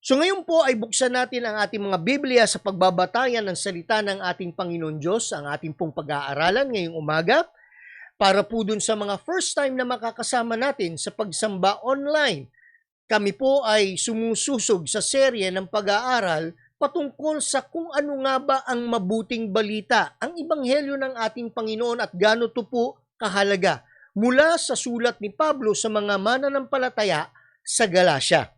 So ngayon po ay buksan natin ang ating mga Biblia sa pagbabatayan ng salita ng ating Panginoon Diyos, ang ating pong pag-aaralan ngayong umaga, para po dun sa mga first time na makakasama natin sa pagsamba online. Kami po ay sumususog sa serye ng pag-aaral patungkol sa kung ano nga ba ang mabuting balita, ang ebanghelyo ng ating Panginoon at gaano to po kahalaga mula sa sulat ni Pablo sa mga mananampalataya sa Galacia.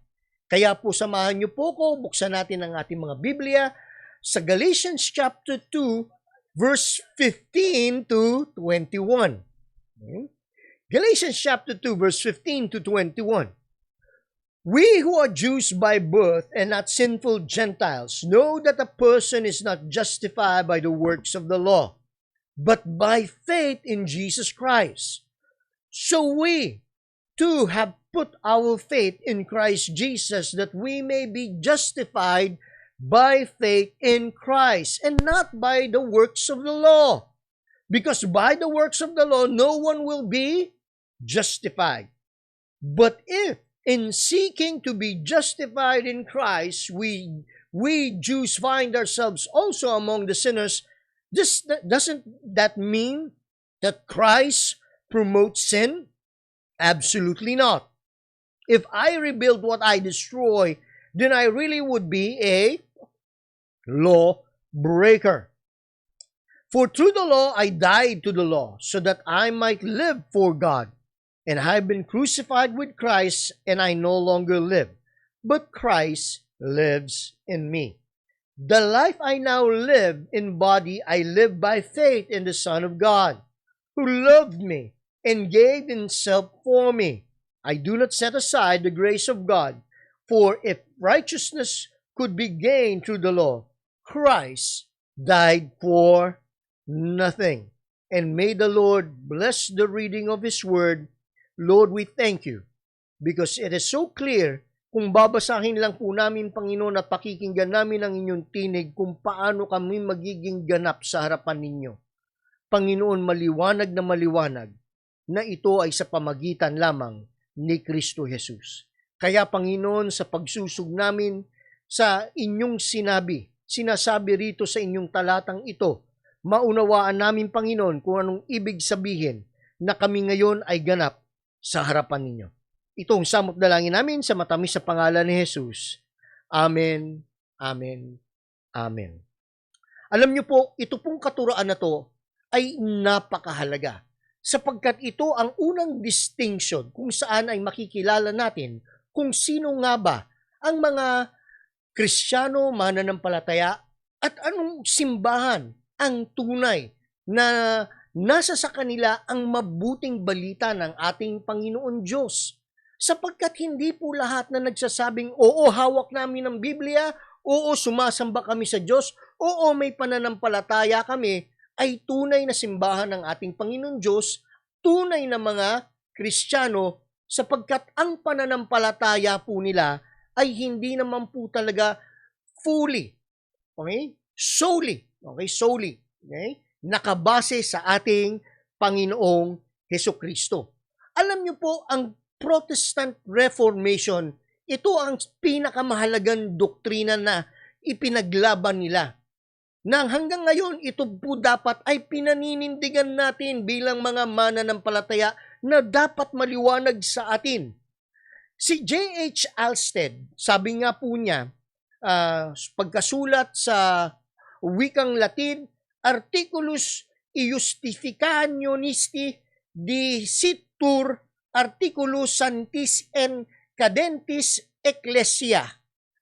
Kaya po samahan niyo po ko, buksan natin ang ating mga Biblia sa Galatians chapter 2 verse 15 to 21. Galatians chapter 2 verse 15 to 21. We who are Jews by birth and not sinful Gentiles know that a person is not justified by the works of the law, but by faith in Jesus Christ. So we too have put our faith in Christ Jesus that we may be justified by faith in Christ and not by the works of the law. Because by the works of the law, no one will be justified. But if in seeking to be justified in Christ, we Jews find ourselves also among the sinners, doesn't that mean that Christ promotes sin? Absolutely not. If I rebuild what I destroy, then I really would be a law breaker. For through the law I died to the law, so that I might live for God. And I have been crucified with Christ, and I no longer live, but Christ lives in me. The life I now live in body, I live by faith in the Son of God, who loved me and gave himself for me. I do not set aside the grace of God, for if righteousness could be gained through the law, Christ died for nothing. And may the Lord bless the reading of His Word. Lord, we thank you because it is so clear kung babasahin lang po namin, Panginoon, at pakikinggan namin ang inyong tinig kung paano kami magiging ganap sa harapan ninyo. Panginoon, maliwanag na ito ay sa pamagitan lamang ni Kristo Jesus. Kaya Panginoon, sa pagsusog namin sa inyong sinasabi rito sa inyong talatang ito, maunawaan namin Panginoon kung anong ibig sabihin na kami ngayon ay ganap sa harapan ninyo. Ito ang samot dalangin namin sa matamis sa pangalan ni Jesus. Amen, amen, amen. Alam niyo po, ito pong katuraan na to ay napakahalaga sapagkat ito ang unang distinction kung saan ay makikilala natin kung sino nga ba ang mga Kristiyano, mananampalataya at anong simbahan ang tunay na nasa sa kanila ang mabuting balita ng ating Panginoon Diyos. Sapagkat hindi po lahat na nagsasabing, oo, hawak namin ng Biblia, oo, sumasamba kami sa Diyos, oo, may pananampalataya kami, ay tunay na simbahan ng ating Panginoon Diyos, tunay na mga Kristiyano, sapagkat ang pananampalataya po nila ay hindi naman po talaga fully, okay? Solely, okay? Nakabase sa ating Panginoong Hesukristo. Alam niyo po, ang Protestant Reformation, ito ang pinakamahalagang doktrina na ipinaglaban nila. Nang hanggang ngayon, ito po dapat ay pinaninindigan natin bilang mga mananampalataya na dapat maliwanag sa atin. Si J.H. Alsted, sabi nga po niya, pagkasulat sa wikang Latin, Articulus Iustificationisti dicitur Articulus Sanctis and Cadentis Ecclesia.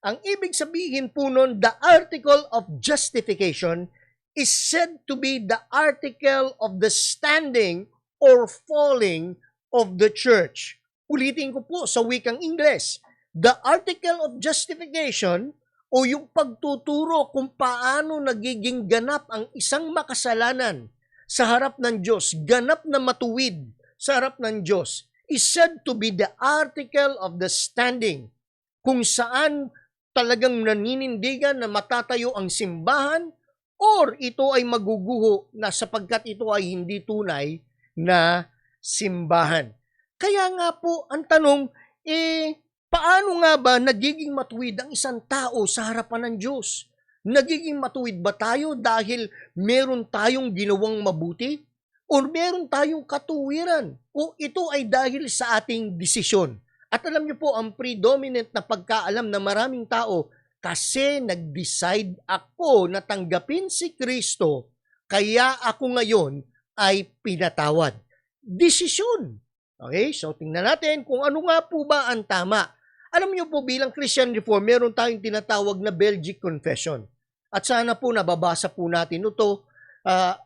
Ang ibig sabihin po nun, the article of justification is said to be the article of the standing or falling of the church. Ulitin ko po sa wikang Ingles. The article of justification o yung pagtuturo kung paano nagiging ganap ang isang makasalanan sa harap ng Diyos, ganap na matuwid sa harap ng Diyos, is said to be the article of the standing, kung saan talagang naninindigan na matatayo ang simbahan or ito ay maguguho na sapagkat ito ay hindi tunay na simbahan. Kaya nga po, ang tanong, Paano nga ba nagiging matuwid ang isang tao sa harapan ng Diyos? Nagiging matuwid ba tayo dahil meron tayong ginawang mabuti? O meron tayong katuwiran? O ito ay dahil sa ating desisyon? At alam niyo po, ang predominant na pagkaalam ng maraming tao, kasi nag-decide ako na tanggapin si Kristo, kaya ako ngayon ay pinatawad. Desisyon. Okay, so tingnan natin kung ano nga po ba ang tama. Alam niyo po, bilang Christian Reform, meron tayong tinatawag na Belgic Confession. At sana po nababasa po natin ito,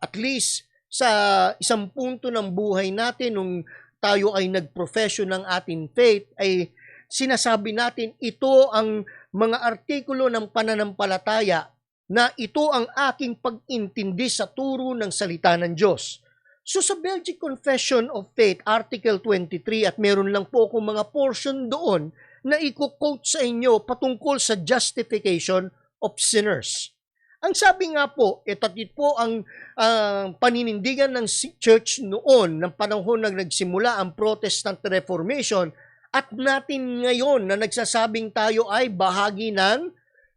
at least sa isang punto ng buhay natin nung tayo ay nag-profession ng ating faith, ay sinasabi natin ito ang mga artikulo ng pananampalataya na ito ang aking pag-intindi sa turo ng salita ng Diyos. So sa Belgic Confession of Faith, Article 23, at meron lang po akong mga portion doon na i-quote sa inyo patungkol sa justification of sinners. Ang sabi nga po, ito po ang paninindigan ng church noon, ng panahon na nagsimula ang Protestant Reformation, at natin ngayon na nagsasabing tayo ay bahagi ng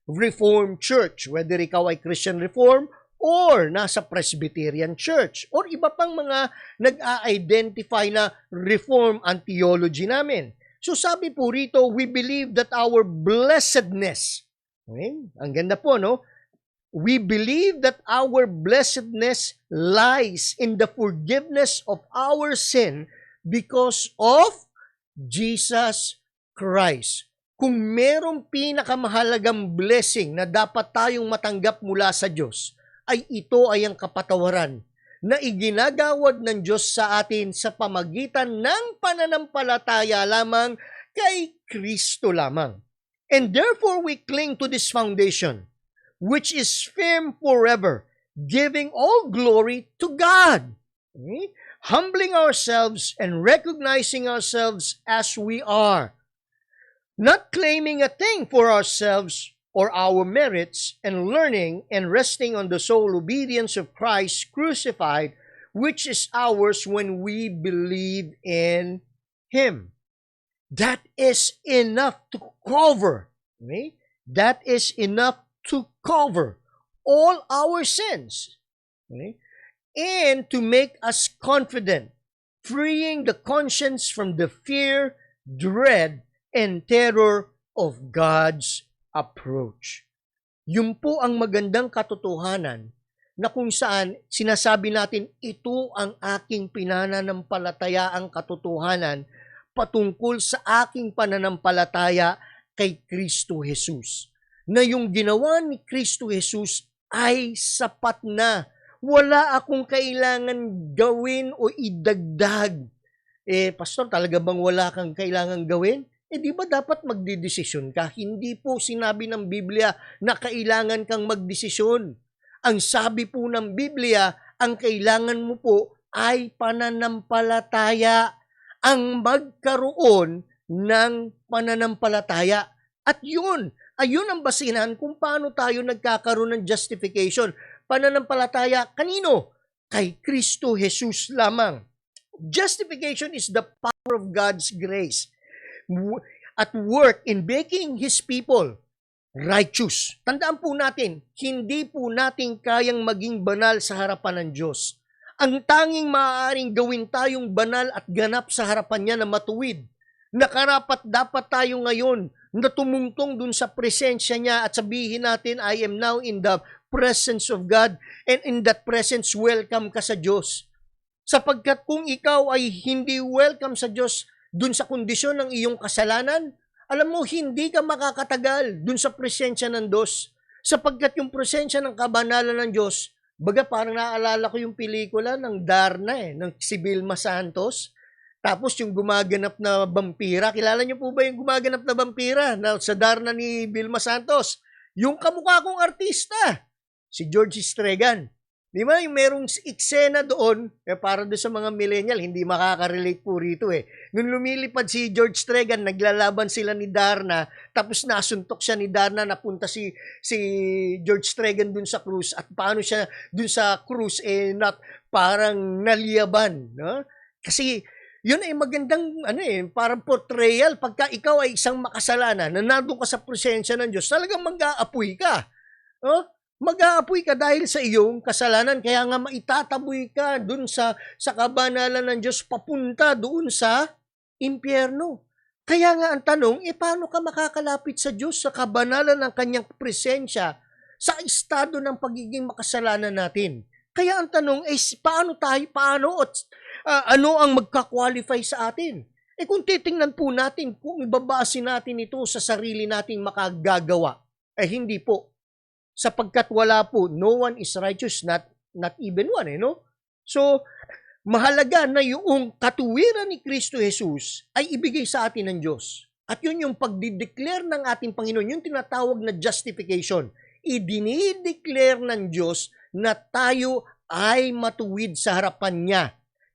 Reformed Church, whether ikaw ay Christian Reform or nasa Presbyterian Church or iba pang mga nag-a-identify na Reform ang theology namin. So sabi po rito, we believe that our blessedness, okay? Ang ganda po, no? We believe that our blessedness lies in the forgiveness of our sin because of Jesus Christ. Kung merong pinakamahalagang blessing na dapat tayong matanggap mula sa Diyos, ay ito ay ang kapatawaran na iginagawad ng Diyos sa atin sa pamagitan ng pananampalataya lamang kay Kristo lamang. And therefore we cling to this foundation, which is firm forever, giving all glory to God. Okay? Humbling ourselves and recognizing ourselves as we are, not claiming a thing for ourselves or our merits, and learning and resting on the sole obedience of Christ crucified, which is ours when we believe in Him. That is enough to cover, okay? That is enough to cover all our sins, okay? And to make us confident, freeing the conscience from the fear, dread, and terror of God's approach. Yun po ang magandang katotohanan na kung saan sinasabi natin ito ang aking pinananampalatayaang katotohanan patungkol sa aking pananampalataya kay Kristo Jesus. Na yung ginawa ni Kristo Jesus ay sapat na. Wala akong kailangan gawin o idagdag. Pastor, talaga bang wala kang kailangan gawin? Di ba dapat magdidesisyon ka? Hindi po sinabi ng Biblia na kailangan kang magdesisyon. Ang sabi po ng Biblia, ang kailangan mo po ay pananampalataya. Ang magkaroon ng pananampalataya. At ayun ang basihan kung paano tayo nagkakaroon ng justification. Pananampalataya, kanino? Kay Kristo Jesus lamang. Justification is the power of God's grace at work in making His people righteous. Tandaan po natin, hindi po natin kayang maging banal sa harapan ng Diyos. Ang tanging maaaring gawin tayong banal at ganap sa harapan niya na matuwid, na karapat dapat tayo ngayon na tumungtong dun sa presensya niya at sabihin natin, I am now in the presence of God, and in that presence, welcome ka sa Diyos. Sapagkat kung ikaw ay hindi welcome sa Diyos, dun sa kondisyon ng iyong kasalanan, alam mo, hindi ka makakatagal dun sa presensya ng Diyos. Sapagkat yung presensya ng kabanalan ng Diyos, baga parang naalala ko yung pelikula ng Darna ng si Vilma Santos. Tapos yung gumaganap na vampira, kilala niyo po ba yung gumaganap na vampira na sa Darna ni Vilma Santos? Yung kamukha kong artista, si George Stregan. Di ba? Yung merong eksena doon, para doon sa mga millennial, hindi makaka-relate po rito Nung lumilipad si George Stregan, naglalaban sila ni Darna, tapos nasuntok siya ni Darna, napunta si George Stregan doon sa cruise, at paano siya doon sa cruise, parang naliyaban. No? Kasi Yun ay magandang parang portrayal pagka ikaw ay isang makasalanan na nandun ka sa presensya ng Diyos, talagang mag-aapoy ka. Oh? Mag-aapoy ka dahil sa iyong kasalanan, kaya nga maitataboy ka dun sa kabanalan ng Diyos papunta doon sa impyerno. Kaya nga ang tanong, paano ka makakalapit sa Diyos sa kabanalan ng kanyang presensya sa estado ng pagiging makasalanan natin? Kaya ang tanong ay paano ano ang magka-qualify sa atin? Kung titingnan po natin, kung ibabase natin ito sa sarili nating makagagawa, hindi po. Sapagkat wala po, no one is righteous, not even one, no? So, mahalaga na yung katuwiran ni Kristo Jesus ay ibigay sa atin ng Diyos. At yun yung pagdideclare ng ating Panginoon, yung tinatawag na justification. Idinideclare ng Diyos na tayo ay matuwid sa harapan niya.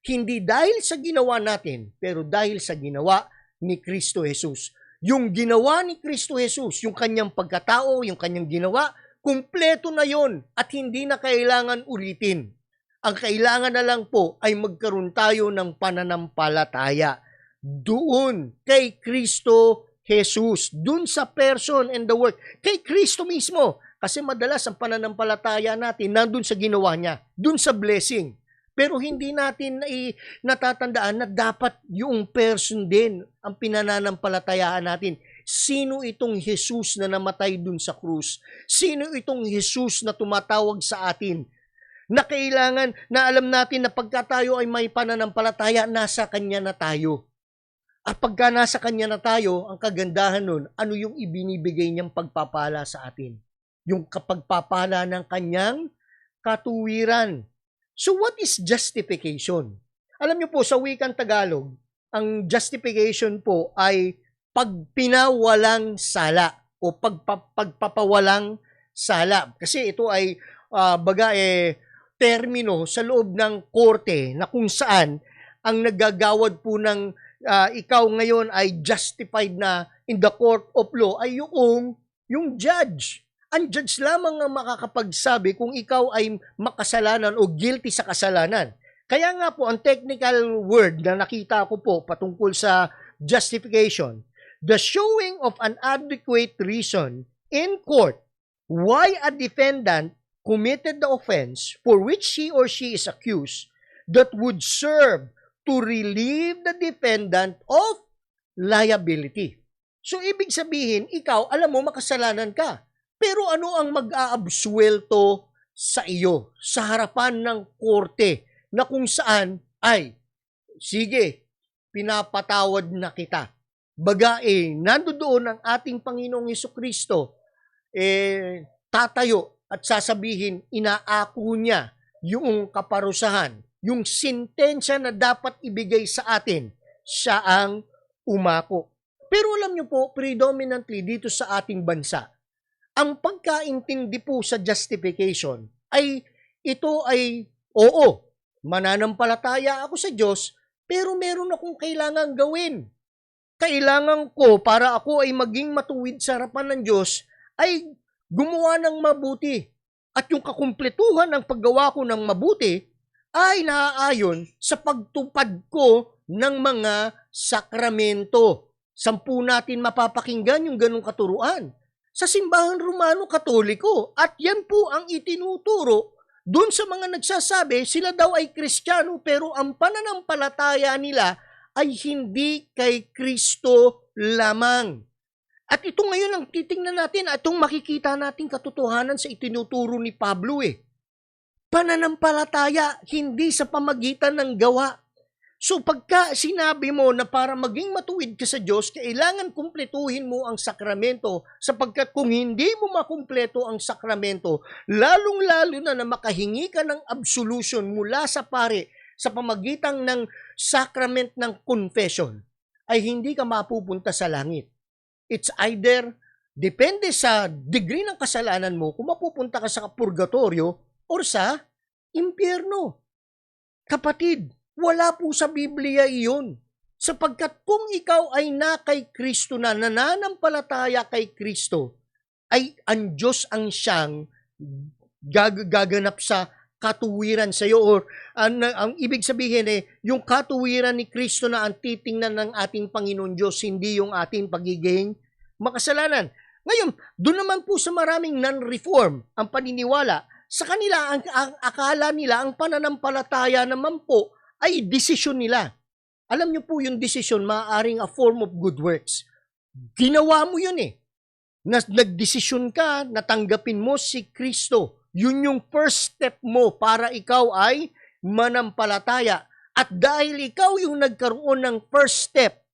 Hindi dahil sa ginawa natin, pero dahil sa ginawa ni Kristo Jesus. Yung ginawa ni Kristo Jesus, yung kanyang pagkatao, yung kanyang ginawa, kumpleto na yon at hindi na kailangan ulitin. Ang kailangan na lang po ay magkaroon tayo ng pananampalataya doon kay Kristo Jesus, doon sa person and the work, kay Kristo mismo. Kasi madalas ang pananampalataya natin nandun sa ginawa niya, doon sa blessing. Pero hindi natin natatandaan na dapat yung person din ang pinananampalatayaan natin. Sino itong Jesus na namatay dun sa krus? Sino itong Jesus na tumatawag sa atin? Na kailangan na alam natin na pagka tayo ay may pananampalataya, nasa Kanya na tayo. At pagka nasa Kanya na tayo, ang kagandahan nun, ano yung ibinibigay niyang pagpapala sa atin? Yung kapagpapala ng Kanyang katuwiran. So what is justification? Alam niyo po, sa wikang Tagalog, ang justification po ay pagpinawalang sala o pagpapawalang sala. Kasi ito ay termino sa loob ng korte na kung saan ang naggagawad po ng ikaw ngayon ay justified na in the court of law ay yung judge. Ang judge lamang ang makakapagsabi kung ikaw ay makasalanan o guilty sa kasalanan. Kaya nga po, ang technical word na nakita ko po patungkol sa justification, the showing of an adequate reason in court why a defendant committed the offense for which he or she is accused that would serve to relieve the defendant of liability. So, ibig sabihin, ikaw, alam mo, makasalanan ka. Pero ano ang mag-aabsuelto sa iyo sa harapan ng korte na kung saan ay, sige, pinapatawad na kita. Baga nandoon ang ating Panginoong Hesukristo, tatayo at sasabihin, inaako niya yung kaparusahan, yung sentensya na dapat ibigay sa atin, siya ang umako. Pero alam niyo po, predominantly dito sa ating bansa, ang pagkaintindi po sa justification ay ito ay, oo, mananampalataya ako sa Diyos, pero meron akong kailangang gawin. Kailangan ko para ako ay maging matuwid sa harapan ng Diyos ay gumawa ng mabuti. At yung kakumpletuhan ng paggawa ko ng mabuti ay naaayon sa pagtupad ko ng mga sakramento. Sampu natin mapapakinggan yung ganong katuruan sa simbahan Romano Katoliko. At yan po ang itinuturo dun sa mga nagsasabi sila daw ay Kristiyano pero ang pananampalataya nila ay hindi kay Kristo lamang. At ito ngayon ang titingnan natin, itong makikita natin katotohanan sa itinuturo ni Pablo Pananampalataya, hindi sa pamagitan ng gawa. So pagka sinabi mo na para maging matuwid ka sa Diyos, kailangan kumpletuhin mo ang sakramento sapagkat kung hindi mo makumpleto ang sakramento, lalong-lalo na makahingi ka ng absolution mula sa pare sa pamagitan ng sacrament ng confession, ay hindi ka mapupunta sa langit. It's either, depende sa degree ng kasalanan mo, kung mapupunta ka sa purgatorio or sa impyerno. Kapatid, wala po sa Biblia iyon. Sapagkat kung ikaw ay na kay Kristo na, nananampalataya kay Kristo, ay ang Diyos ang siyang gaganap sa katuwiran sa iyo, or ang ibig sabihin yung katuwiran ni Kristo na ang titingnan ng ating Panginoon Diyos, hindi yung ating pagiging makasalanan. Ngayon, doon naman po sa maraming non-reform ang paniniwala, sa kanila, ang akala nila, ang pananampalataya naman po ay desisyon nila. Alam niyo po yung desisyon, maaaring a form of good works. Ginawa mo yun nagdesisyon ka, natanggapin mo si Kristo. Yun yung first step mo para ikaw ay manampalataya. At dahil ikaw yung nagkaroon ng first step,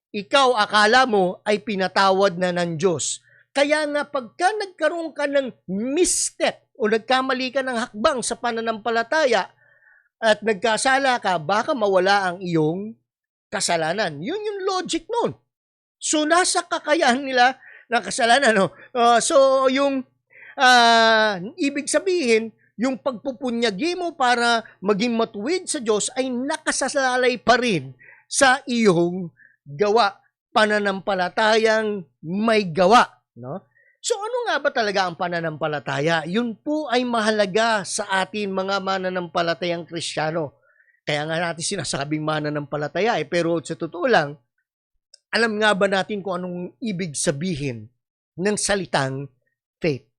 ikaw akala mo ay pinatawad na ng Diyos. Kaya nga pagka nagkaroon ka ng misstep o nagkamali ka ng hakbang sa pananampalataya at nagkasala ka, baka mawala ang iyong kasalanan. Yun yung logic nun. So nasa kakayahan nila ng kasalanan. So yung ibig sabihin, yung pagpupunyagi mo para maging matuwid sa Diyos ay nakasalalay pa rin sa iyong gawa, pananampalatayang may gawa. No? So ano nga ba talaga ang pananampalataya? Yun po ay mahalaga sa atin mga mananampalatayang Kristiyano. Kaya nga natin sinasabing mananampalataya pero sa totoo lang, alam nga ba natin kung anong ibig sabihin ng salitang faith?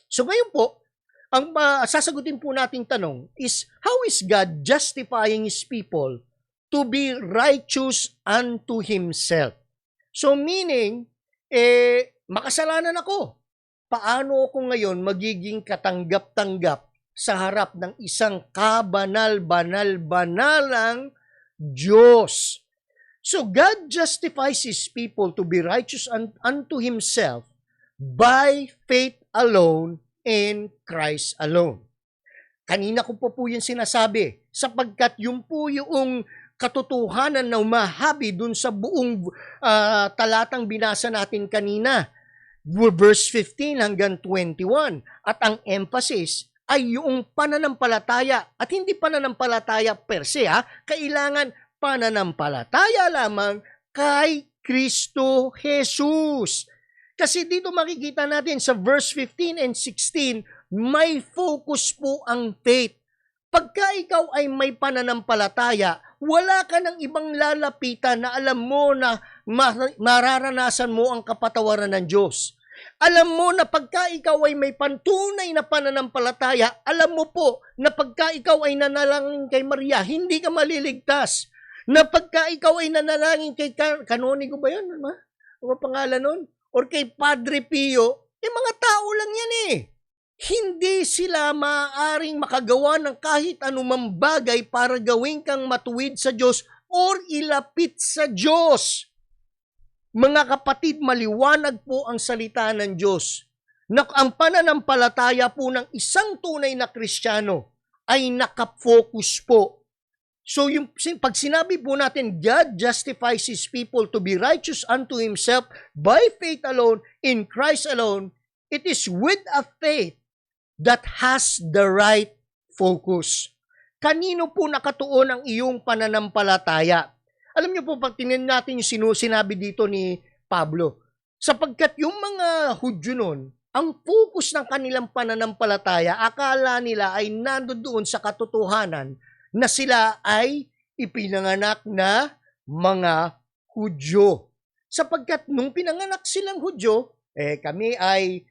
So ngayon po, ang sasagutin po nating tanong is, how is God justifying His people to be righteous unto Himself? So meaning, makasalanan ako. Paano ako ngayon magiging katanggap-tanggap sa harap ng isang kabanal-banal-banalang Diyos? So God justifies His people to be righteous unto Himself by faith alone in Christ alone. Kanina ko po yung sinasabi, sapagkat yung po yung katotohanan na umahabi dun sa buong talatang binasa natin kanina, verse 15 hanggang 21. At ang emphasis ay yung pananampalataya, at hindi pananampalataya per se, kailangan pananampalataya lamang kay Kristo Jesus. Kasi dito makikita natin sa verse 15 and 16, may focus po ang faith. Pagka ikaw ay may pananampalataya, wala ka ng ibang lalapitan na alam mo na mararanasan mo ang kapatawaran ng Diyos. Alam mo na pagka ikaw ay may tunay na pananampalataya, alam mo po na pagka ikaw ay nanalangin kay Maria, hindi ka maliligtas. Na pagka ikaw ay nanalangin kay Canonigo ba yun? Ano pangalan nun? Or kay Padre Pio, mga tao lang yan Hindi sila maaaring makagawa ng kahit anumang bagay para gawin kang matuwid sa Diyos or ilapit sa Diyos. Mga kapatid, maliwanag po ang salita ng Diyos na ang pananampalataya po ng isang tunay na Kristiyano ay nakafocus po. So yung pag sinabi po natin, God justifies His people to be righteous unto Himself by faith alone, in Christ alone, it is with a faith that has the right focus. Kanino po nakatuon ang iyong pananampalataya? Alam niyo po, pag tingnan natin yung sinabi dito ni Pablo, sapagkat yung mga Hudyo nun, ang focus ng kanilang pananampalataya, akala nila ay nandoon sa katotohanan na sila ay ipinanganak na mga Hudyo. Sapagkat nung pinanganak silang Hudyo, kami ay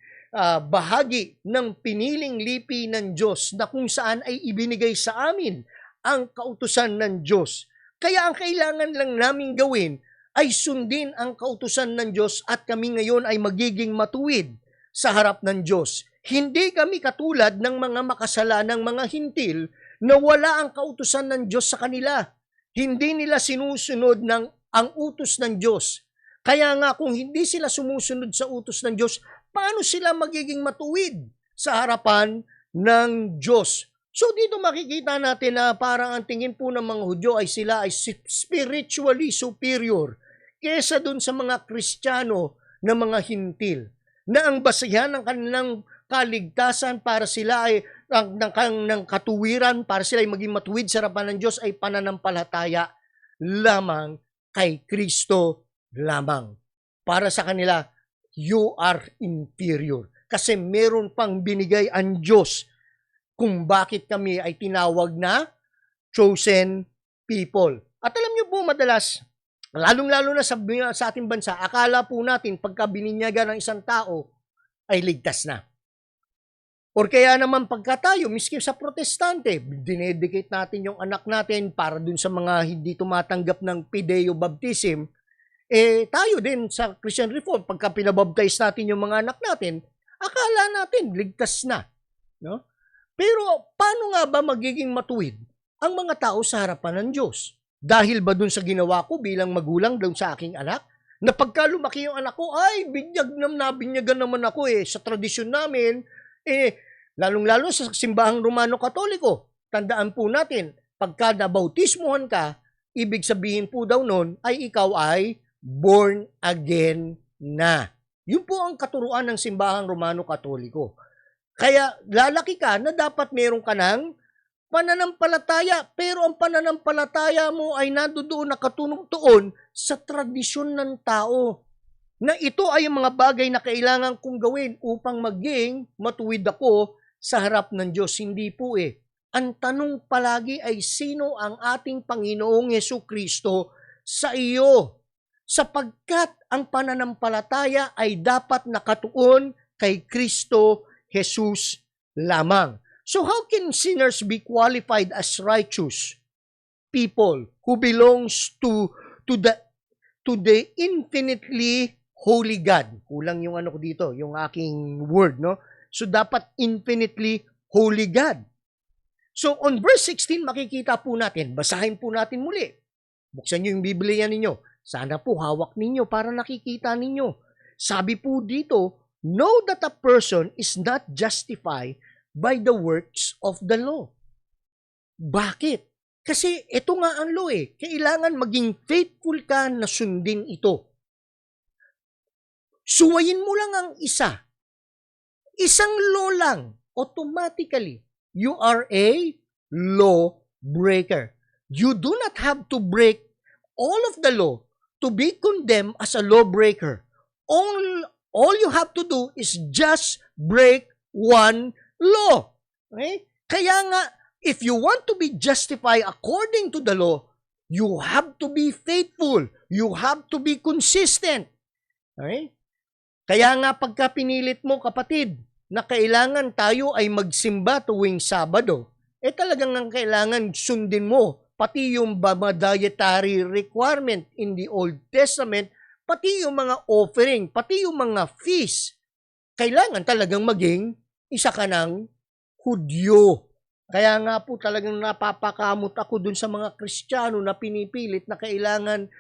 bahagi ng piniling lipi ng Diyos na kung saan ay ibinigay sa amin ang kautusan ng Diyos. Kaya ang kailangan lang namin gawin ay sundin ang kautusan ng Diyos at kami ngayon ay magiging matuwid sa harap ng Diyos. Hindi kami katulad ng mga makasalanang mga hintil na wala ang kautusan ng Diyos sa kanila. Hindi nila sinusunod ang utos ng Diyos. Kaya nga kung hindi sila sumusunod sa utos ng Diyos, paano sila magiging matuwid sa harapan ng Diyos? So dito makikita natin na parang ang tingin po ng mga Hudyo ay sila ay spiritually superior kesa dun sa mga Kristiyano na mga hintil, na ang basihan ng kanilang kaligtasan para sila ay ng katuwiran, para sila ay maging matuwid sa harapan ng Diyos ay pananampalataya lamang kay Kristo lamang. Para sa kanila, you are inferior. Kasi meron pang binigay ang Diyos kung bakit kami ay tinawag na chosen people. At alam niyo po madalas, lalong-lalo na sa ating bansa, akala po natin pagka bininyagan ng isang tao ay ligtas na. Or kaya naman pagka tayo, miski sa protestante, dinedicate natin yung anak natin para dun sa mga hindi tumatanggap ng Pideo baptism, tayo din sa Christian Reform, pagka pinabaptize natin yung mga anak natin, akala natin ligtas na. No? Pero paano nga ba magiging matuwid ang mga tao sa harapan ng Diyos? Dahil ba dun sa ginawa ko bilang magulang dun sa aking anak? Na pagka lumaki yung anak ko, ay, binyagan naman ako sa tradisyon namin, lalong-lalo sa simbahang Romano-Katoliko. Tandaan po natin, pagka nabautismuhan ka, ibig sabihin po daw nun ay ikaw ay born again na. Yun po ang katuruan ng simbahang Romano-Katoliko. Kaya lalaki ka na dapat meron ka ng pananampalataya, pero ang pananampalataya mo ay nandoon nakatunog-tuon sa tradisyon ng tao. Na ito ay mga bagay na kailangan kong gawin upang maging matuwid ako sa harap ng Diyos. Hindi po Ang tanong palagi ay sino ang ating Panginoong Hesukristo sa iyo? Sapagkat ang pananampalataya ay dapat nakatuon kay Kristo Jesus lamang. So how can sinners be qualified as righteous people who belongs to the infinitely holy God? Kulang yung ano ko dito, yung aking word, no? So, dapat infinitely holy God. So, on verse 16, makikita po natin, basahin po natin muli. Buksan nyo yung Biblia ninyo. Sana po hawak ninyo para nakikita ninyo. Sabi po dito, know that a person is not justified by the works of the law. Bakit? Kasi ito nga ang law Kailangan maging faithful ka na sundin ito. Suwayin mo lang ang isa. Isang law lang, automatically, you are a law breaker. You do not have to break all of the law to be condemned as a law breaker. All you have to do is just break one law. Okay? Kaya nga, if you want to be justified according to the law, you have to be faithful. You have to be consistent. Okay? Kaya nga pagka pinilit mo, kapatid, na kailangan tayo ay magsimba tuwing Sabado, talagang kailangan sundin mo pati yung mga dietary requirement in the Old Testament, pati yung mga offering, pati yung mga feast. Kailangan talagang maging isa ka ng Hudyo. Kaya nga po talagang napapakamot ako dun sa mga Kristiyano na pinipilit na kailangan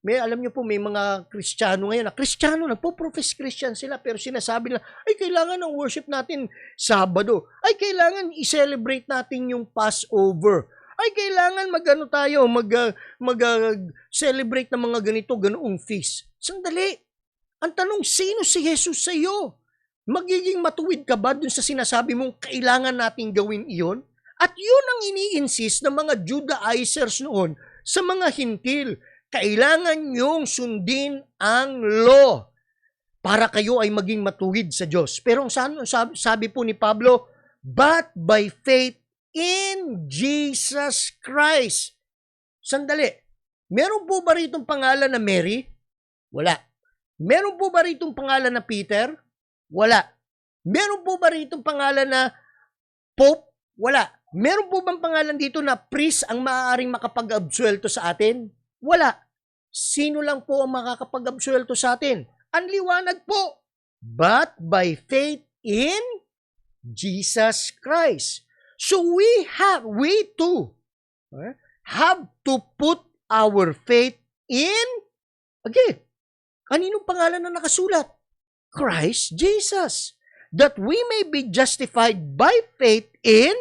alam niyo po, may mga Kristiyano ngayon, Kristiyano, nagpo-profess Christian sila, pero sinasabi nila, ay kailangan ng worship natin Sabado, ay kailangan i-celebrate natin yung Passover, ay kailangan mag-celebrate ng mga ganoong feast. Sandali, ang tanong, sino si Jesus sa iyo? Magiging matuwid ka ba dun sa sinasabi mong kailangan nating gawin iyon? At yun ang ini-insist ng mga Judaizers noon sa mga hintil. Kailangan yung sundin ang law para kayo ay maging matuwid sa Diyos. Pero sabi po ni Pablo, but by faith in Jesus Christ. Sandali, meron po ba ritong pangalan na Mary? Wala. Meron po ba ritong pangalan na Peter? Wala. Meron po ba ritong pangalan na Pope? Wala. Meron po bang pangalan dito na priest ang maaaring makapag-absuelto sa atin? Wala. Sino lang po ang makakapag-absuelto sa atin? Ang liwanag po. But by faith in Jesus Christ. So we too have to put our faith in, again, kaninong pangalan na nakasulat? Christ Jesus. That we may be justified by faith in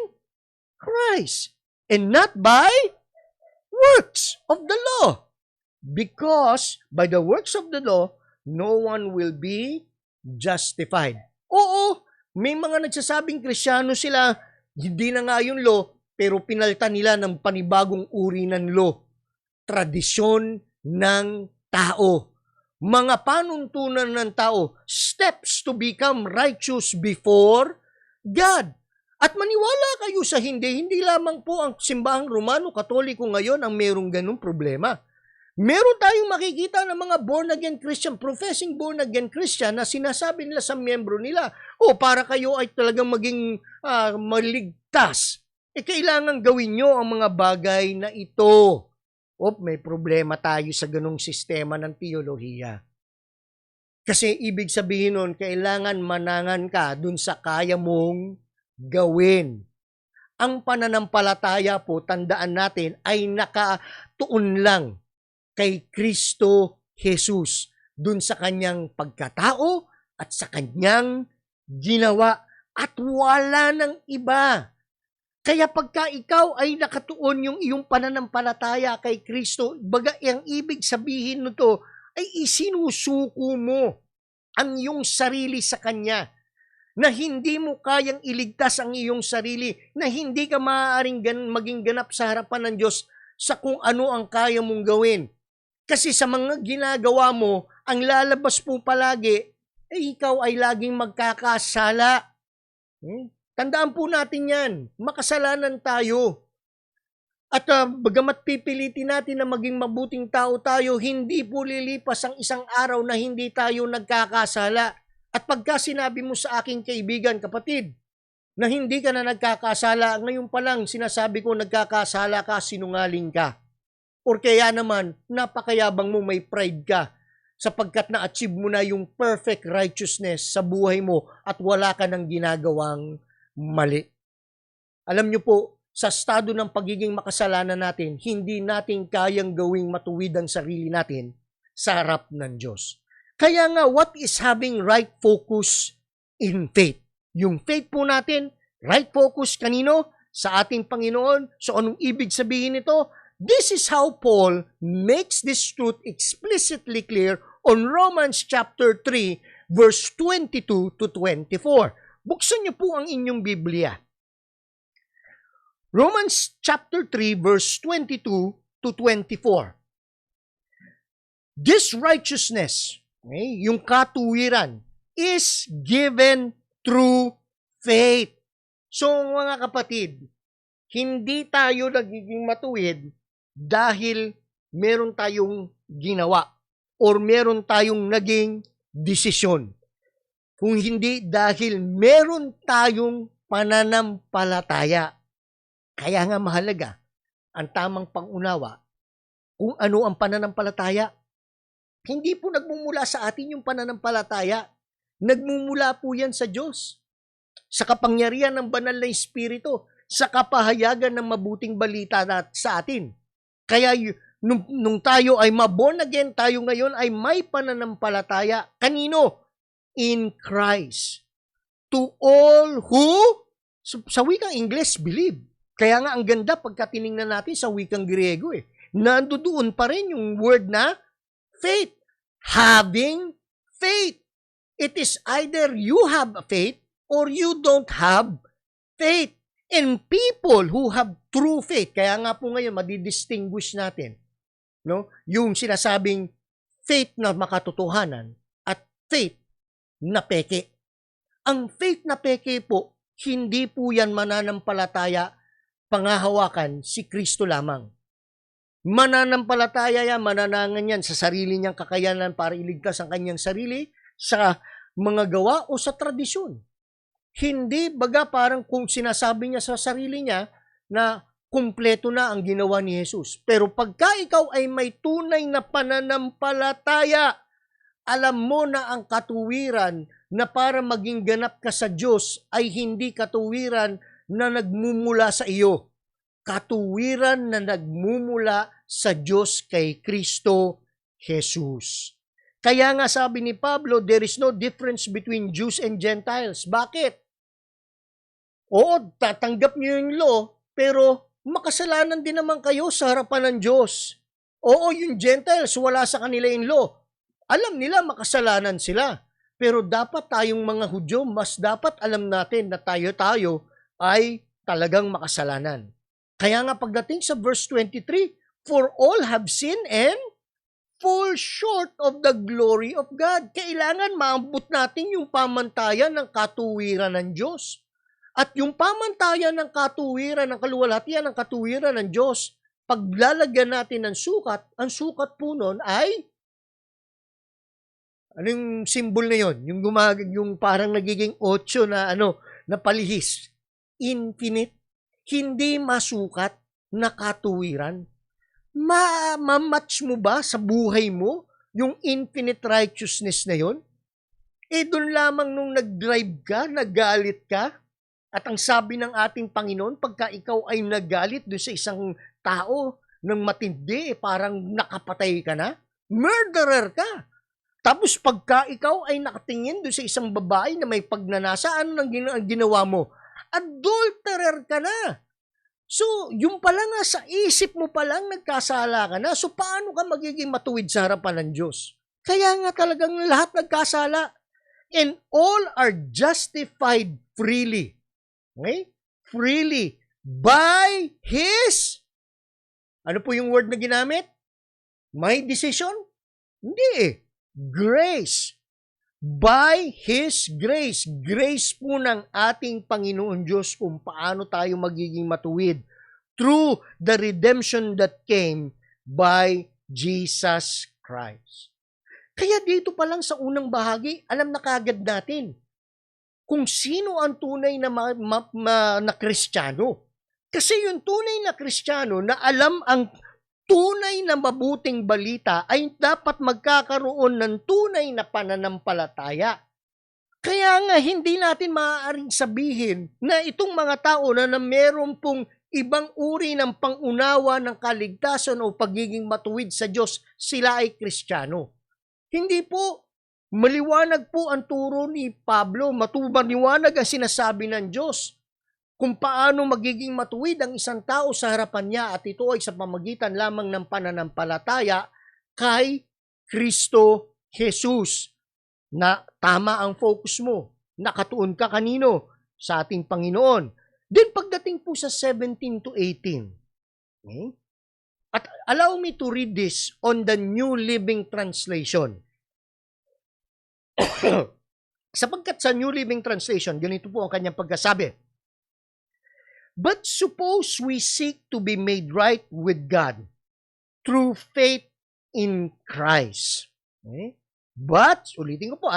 Christ and not by works of the law. Because by the works of the law, no one will be justified. Oo, may mga nagsasabing Kristiyano sila, hindi na nga yung law, pero pinalitan nila ng panibagong uri ng law. Tradisyon ng tao. Mga panuntunan ng tao. Steps to become righteous before God. At maniwala kayo sa hindi lamang po ang simbahang Romano Katoliko ngayon ang merong ganung problema. Meron tayong makikita ng mga born-again Christian, professing born-again Christian na sinasabi nila sa miyembro nila, para kayo ay talagang maging maligtas, kailangan gawin nyo ang mga bagay na ito. May problema tayo sa ganung sistema ng teolohiya. Kasi ibig sabihin nun, kailangan manangan ka dun sa kaya mong gawin. Ang pananampalataya po, tandaan natin, ay nakatuon lang kay Kristo Jesus, dun sa kanyang pagkatao at sa kanyang ginawa, at wala ng iba. Kaya pagka ikaw ay nakatuon yung iyong pananampalataya kay Kristo, baga ang ibig sabihin nito ay isinusuko mo ang iyong sarili sa Kanya, na hindi mo kayang iligtas ang iyong sarili, na hindi ka maaaring maging ganap sa harapan ng Diyos sa kung ano ang kaya mong gawin. Kasi sa mga ginagawa mo, ang lalabas po palagi, ikaw ay laging magkakasala. Tandaan po natin yan, makasalanan tayo. At bagamat pipilitin natin na maging mabuting tao tayo, hindi po lilipas ang isang araw na hindi tayo nagkakasala. At pagka sinabi mo sa aking kaibigan, kapatid, na hindi ka na nagkakasala, ngayon pa lang sinasabi ko nagkakasala ka, sinungaling ka. Or kaya naman, napakayabang mo, may pride ka, sapagkat na-achieve mo na yung perfect righteousness sa buhay mo at wala ka nang ginagawang mali. Alam nyo po, sa estado ng pagiging makasalanan natin, hindi natin kayang gawing matuwid ang sarili natin sa harap ng Diyos. Kaya nga, what is having right focus in faith? Yung faith po natin, right focus kanino? Sa ating Panginoon. So anong ibig sabihin nito? This is how Paul makes this truth explicitly clear on Romans chapter 3, verse 22 to 24. Buksan niyo po ang inyong Biblia. Romans chapter 3, verse 22 to 24. This righteousness, yung katuwiran, is given through faith. So mga kapatid, hindi tayo nagiging matuwid dahil meron tayong ginawa or meron tayong naging desisyon. Kung hindi dahil meron tayong pananampalataya. Kaya nga mahalaga ang tamang pangunawa kung ano ang pananampalataya. Hindi po nagmumula sa atin yung pananampalataya. Nagmumula po yan sa Diyos. Sa kapangyarihan ng banal na Espiritu. Sa kapahayagan ng mabuting balita sa atin. Kaya nung tayo ay ma-born again, tayo ngayon ay may pananampalataya. Kanino? In Christ. To all who, sa wikang English, believe. Kaya nga ang ganda pagka tiningnan natin sa wikang Griego nandoon pa rin yung word na faith. Having faith. It is either you have faith or you don't have faith. And people who have true faith, kaya nga po ngayon madidistinguish natin, no? Yung sinasabing faith na makatotohanan at faith na peke. Ang faith na peke po, hindi po yan mananampalataya, pangahawakan si Kristo lamang. Mananampalataya yan, mananangan yan sa sarili niyang kakayanan para iligtas ang kanyang sarili, sa mga gawa o sa tradisyon. Hindi baga parang kung sinasabi niya sa sarili niya na kumpleto na ang ginawa ni Jesus. Pero pagka ikaw ay may tunay na pananampalataya, alam mo na ang katuwiran na para maging ganap ka sa Diyos ay hindi katuwiran na nagmumula sa iyo. Katuwiran na nagmumula sa Diyos kay Kristo Jesus. Kaya nga sabi ni Pablo, there is no difference between Jews and Gentiles. Bakit? Oo, tatanggap niyo yung law, pero makasalanan din naman kayo sa harapan ng Diyos. Oo, yung Gentiles, wala sa kanila yung law. Alam nila makasalanan sila. Pero dapat tayong mga Hudyo, mas dapat alam natin na tayo ay talagang makasalanan. Kaya nga pagdating sa verse 23, for all have sinned and fall short of the glory of God. Kailangan maambot natin yung pamantayan ng katuwiran ng Diyos. At yung pamantayan ng katuwiran, ng kaluwalhatian, ng katuwiran ng Diyos, paglalagyan natin ng sukat, ang sukat po nun ay, anong symbol na yon? Yung parang nagiging 8 na na palihis. Infinite. Hindi masukat na katuwiran. Ma-match mo ba sa buhay mo yung infinite righteousness na yon? Doon lamang nung nag-drive ka, nagalit ka, at ang sabi ng ating Panginoon, pagka ikaw ay nagalit doon sa isang tao ng matindi, parang nakapatay ka na, murderer ka. Tapos pagka ikaw ay nakatingin doon sa isang babae na may pagnanasa, ano nang ginawa mo? Adulterer ka na. So, yung pala nga sa isip mo palang nagkasala ka na. So, paano ka magiging matuwid sa harapan ng Diyos? Kaya nga talagang lahat nagkasala. And all are justified freely. Okay? Freely. By His, ano po yung word na ginamit? My decision? Hindi eh. Grace. By His grace. Grace po ng ating Panginoon Diyos kung paano tayo magiging matuwid through the redemption that came by Jesus Christ. Kaya dito pa lang sa unang bahagi, alam na kagad natin kung sino ang tunay na Kristiyano. Kasi yung tunay na Kristiyano na alam ang tunay na mabuting balita ay dapat magkakaroon ng tunay na pananampalataya. Kaya nga hindi natin maaaring sabihin na itong mga tao na meron pong ibang uri ng pangunawa ng kaligtasan o pagiging matuwid sa Diyos, sila ay Kristiyano. Hindi po. Maliwanag po ang turo ni Pablo, maliwanag ang sinasabi ng Diyos kung paano magiging matuwid ang isang tao sa harapan niya, at ito ay sa pamagitan lamang ng pananampalataya kay Kristo Jesus. Na tama ang focus mo, nakatuon ka kanino? Sa ating Panginoon. Then pagdating po sa 17 to 18, okay? At allow me to read this on the New Living Translation. Sapagkat sa New Living Translation, ganito po ang kanyang pagkasabi. But suppose we seek to be made right with God through faith in Christ. Okay? But, ulitin ko po,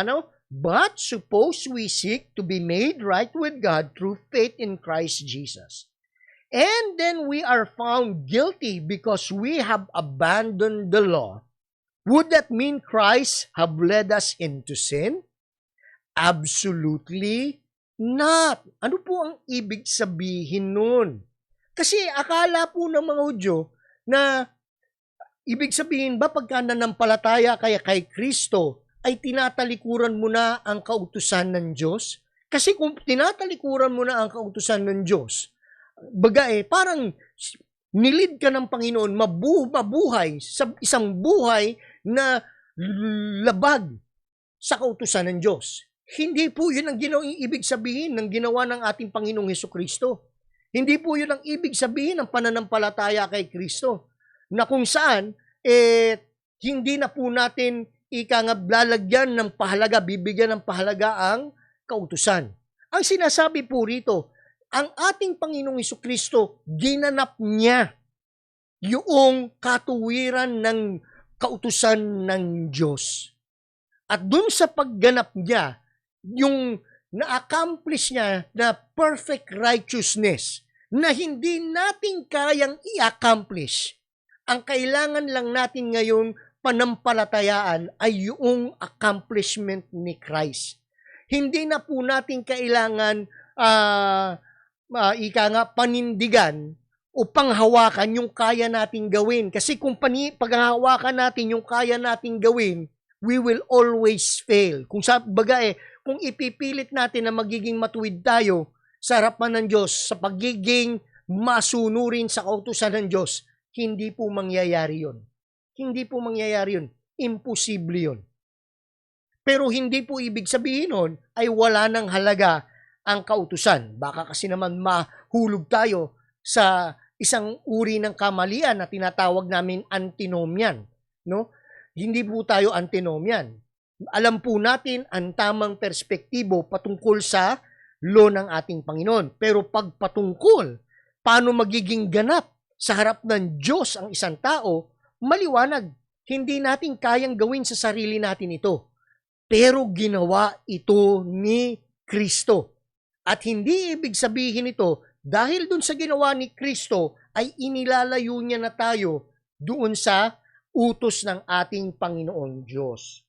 But suppose we seek to be made right with God through faith in Christ Jesus. And then we are found guilty because we have abandoned the law. Would that mean Christ have led us into sin? Absolutely not. Ano po ang ibig sabihin nun? Kasi akala po ng mga Hudyo na ibig sabihin ba pagka nanampalataya kaya kay Kristo ay tinatalikuran mo na ang kautusan ng Diyos? Kasi kung tinatalikuran mo na ang kautusan ng Diyos, parang nilid ka ng Panginoon mabuhay sa isang buhay na labag sa kautusan ng Diyos. Hindi po yun ang ibig sabihin ng ginawa ng ating Panginoong Hesukristo. Hindi po yun ang ibig sabihin ng pananampalataya kay Kristo. Na kung saan, hindi na po natin lalagyan ng pahalaga, bibigyan ng pahalaga ang kautusan. Ang sinasabi po rito, ang ating Panginoong Hesukristo, ginanap niya yung katuwiran ng kautusan ng Diyos. At dun sa pagganap niya, yung na-accomplish niya na perfect righteousness na hindi natin kayang i-accomplish. Ang kailangan lang natin ngayon panampalatayaan ay yung accomplishment ni Christ. Hindi na po natin kailangan panindigan o panghawakan yung kaya nating gawin. Kasi kung paghahawakan natin yung kaya nating gawin, we will always fail. Kung ipipilit natin na magiging matuwid tayo sa harapan ng Diyos, sa pagiging masunurin sa kautusan ng Diyos, hindi po mangyayari yun. Hindi po mangyayari yun. Imposible yun. Pero hindi po ibig sabihin nun ay wala ng halaga ang kautusan. Baka kasi naman mahulog tayo sa isang uri ng kamalian na tinatawag namin antinomian. No? Hindi po tayo antinomian. Alam po natin ang tamang perspektibo patungkol sa law ng ating Panginoon. Pero pagpatungkol, paano magiging ganap sa harap ng Diyos ang isang tao, maliwanag. Hindi natin kayang gawin sa sarili natin ito. Pero ginawa ito ni Kristo. At hindi ibig sabihin ito, dahil dun sa ginawa ni Kristo, ay inilalayo niya na tayo doon sa utos ng ating Panginoon Diyos.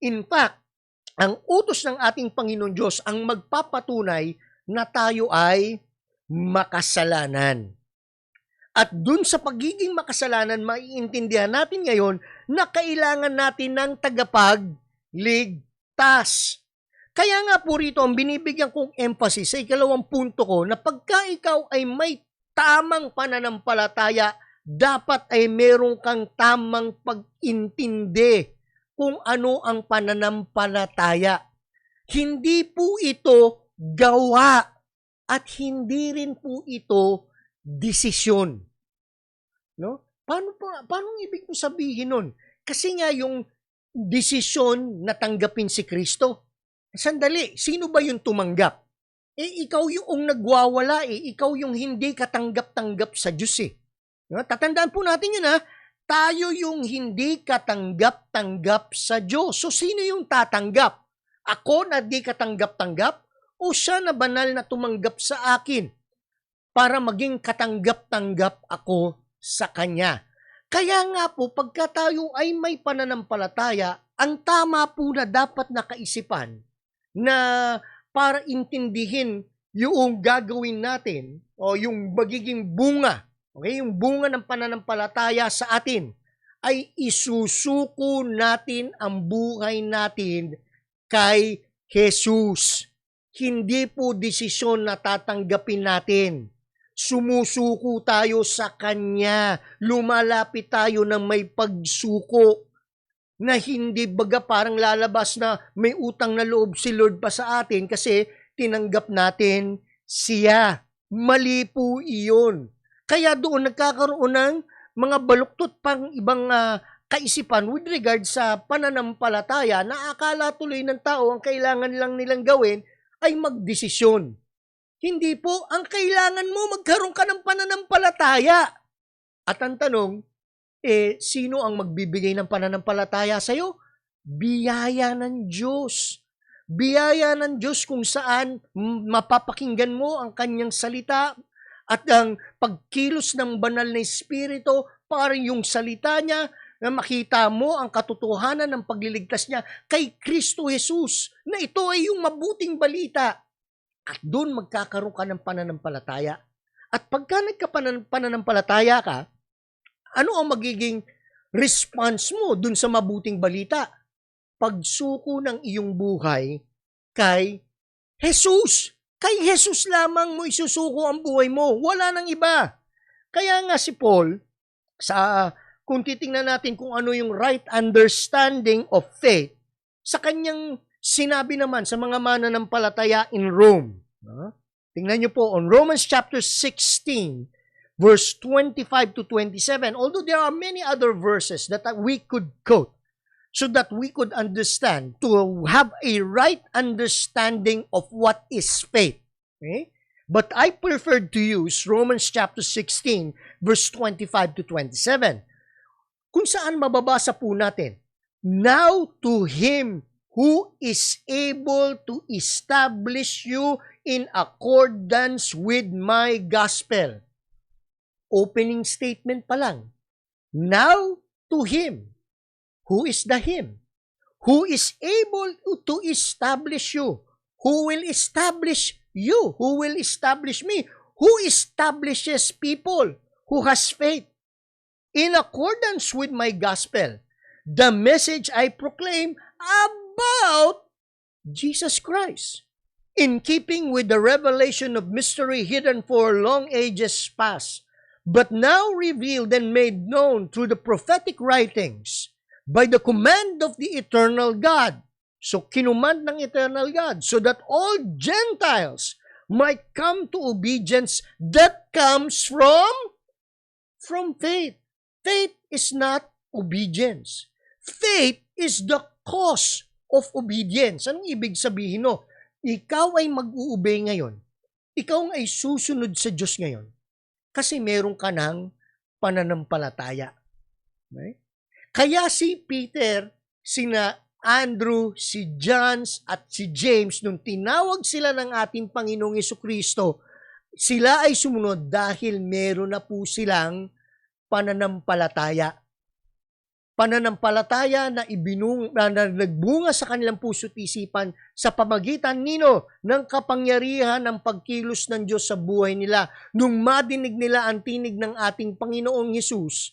In fact, ang utos ng ating Panginoon Diyos ang magpapatunay na tayo ay makasalanan. At dun sa pagiging makasalanan, maiintindihan natin ngayon na kailangan natin ng tagapagligtas. Kaya nga po rito, ang binibigyan kong emphasis sa ikalawang punto ko na pagka ikaw ay may tamang pananampalataya, dapat ay meron kang tamang pag-intindi kung ano ang pananampalataya. Hindi po ito gawa at hindi rin po ito desisyon. No? Paano ibig mo sabihin nun? Kasi nga yung desisyon na tanggapin si Kristo. Sandali, sino ba yung tumanggap? Ikaw yung nagwawala ikaw yung hindi katanggap-tanggap sa Diyos No? Tatandaan po natin yun tayo yung hindi katanggap-tanggap sa Diyos. So sino yung tatanggap? Ako na di katanggap-tanggap? O siya na banal na tumanggap sa akin para maging katanggap-tanggap ako sa Kanya. Kaya nga po, pagka tayo ay may pananampalataya, ang tama po na dapat nakaisipan na para intindihin yung gagawin natin o yung magiging bunga, okay, yung bunga ng pananampalataya sa atin, ay isusuko natin ang buhay natin kay Jesus. Hindi po desisyon na tatanggapin natin. Sumusuko tayo sa Kanya. Lumalapit tayo ng may pagsuko na hindi baga parang lalabas na may utang na loob si Lord pa sa atin kasi tinanggap natin siya. Mali po iyon. Kaya doon nagkakaroon ng mga baluktot pang ibang kaisipan with regard sa pananampalataya na akala tuloy ng tao ang kailangan lang nilang gawin ay magdesisyon. Hindi po, ang kailangan mo magkaroon ka ng pananampalataya. At ang tanong, sino ang magbibigay ng pananampalataya sa'yo? Biyaya ng Diyos. Biyaya ng Diyos kung saan mapapakinggan mo ang Kanyang salita at ang pagkilos ng banal na Espiritu para yung salita niya na makita mo ang katotohanan ng pagliligtas niya kay Kristo Jesus, na ito ay yung mabuting balita. At doon magkakaroon ka ng pananampalataya. At pagka nagkapananampalataya ka, ano ang magiging response mo doon sa mabuting balita? Pagsuko ng iyong buhay kay Jesus. Kay Jesus lamang mo isusuko ang buhay mo. Wala nang iba. Kaya nga si Paul, kung titingnan natin kung ano yung right understanding of faith, sa kanyang sinabi naman sa mga mananampalataya in Rome. Tingnan niyo po, on Romans chapter 16, verse 25 to 27, although there are many other verses that we could quote so that we could understand, to have a right understanding of what is faith. Okay? But I prefer to use Romans chapter 16, verse 25 to 27, kung saan mababasa po natin, now to Him who is able to establish you in accordance with my gospel. Opening statement pa lang. Now to Him. Who is the Him? Who is able to establish you? Who will establish you? Who will establish me? Who establishes people who has faith? In accordance with my gospel, the message I proclaim about Jesus Christ, in keeping with the revelation of mystery hidden for long ages past, but now revealed and made known through the prophetic writings by the command of the eternal God. So, kinumand ng eternal God, so that all Gentiles might come to obedience that comes from faith. Faith is not obedience. Faith is the cause of obedience. Anong ibig sabihin no? Ikaw ay mag-uubay ngayon. Ikaw ay susunod sa Diyos ngayon. Kasi meron ka ng pananampalataya. Okay? Kaya si Peter, sina Andrew, si John at si James, nung tinawag sila ng ating Panginoong Jesucristo, sila ay sumunod dahil meron na po silang pananampalataya. Pananampalataya na nagbunga sa kanilang puso't isipan sa pamagitan ng kapangyarihan ng pagkilos ng Diyos sa buhay nila. Nung madinig nila ang tinig ng ating Panginoong Hesus,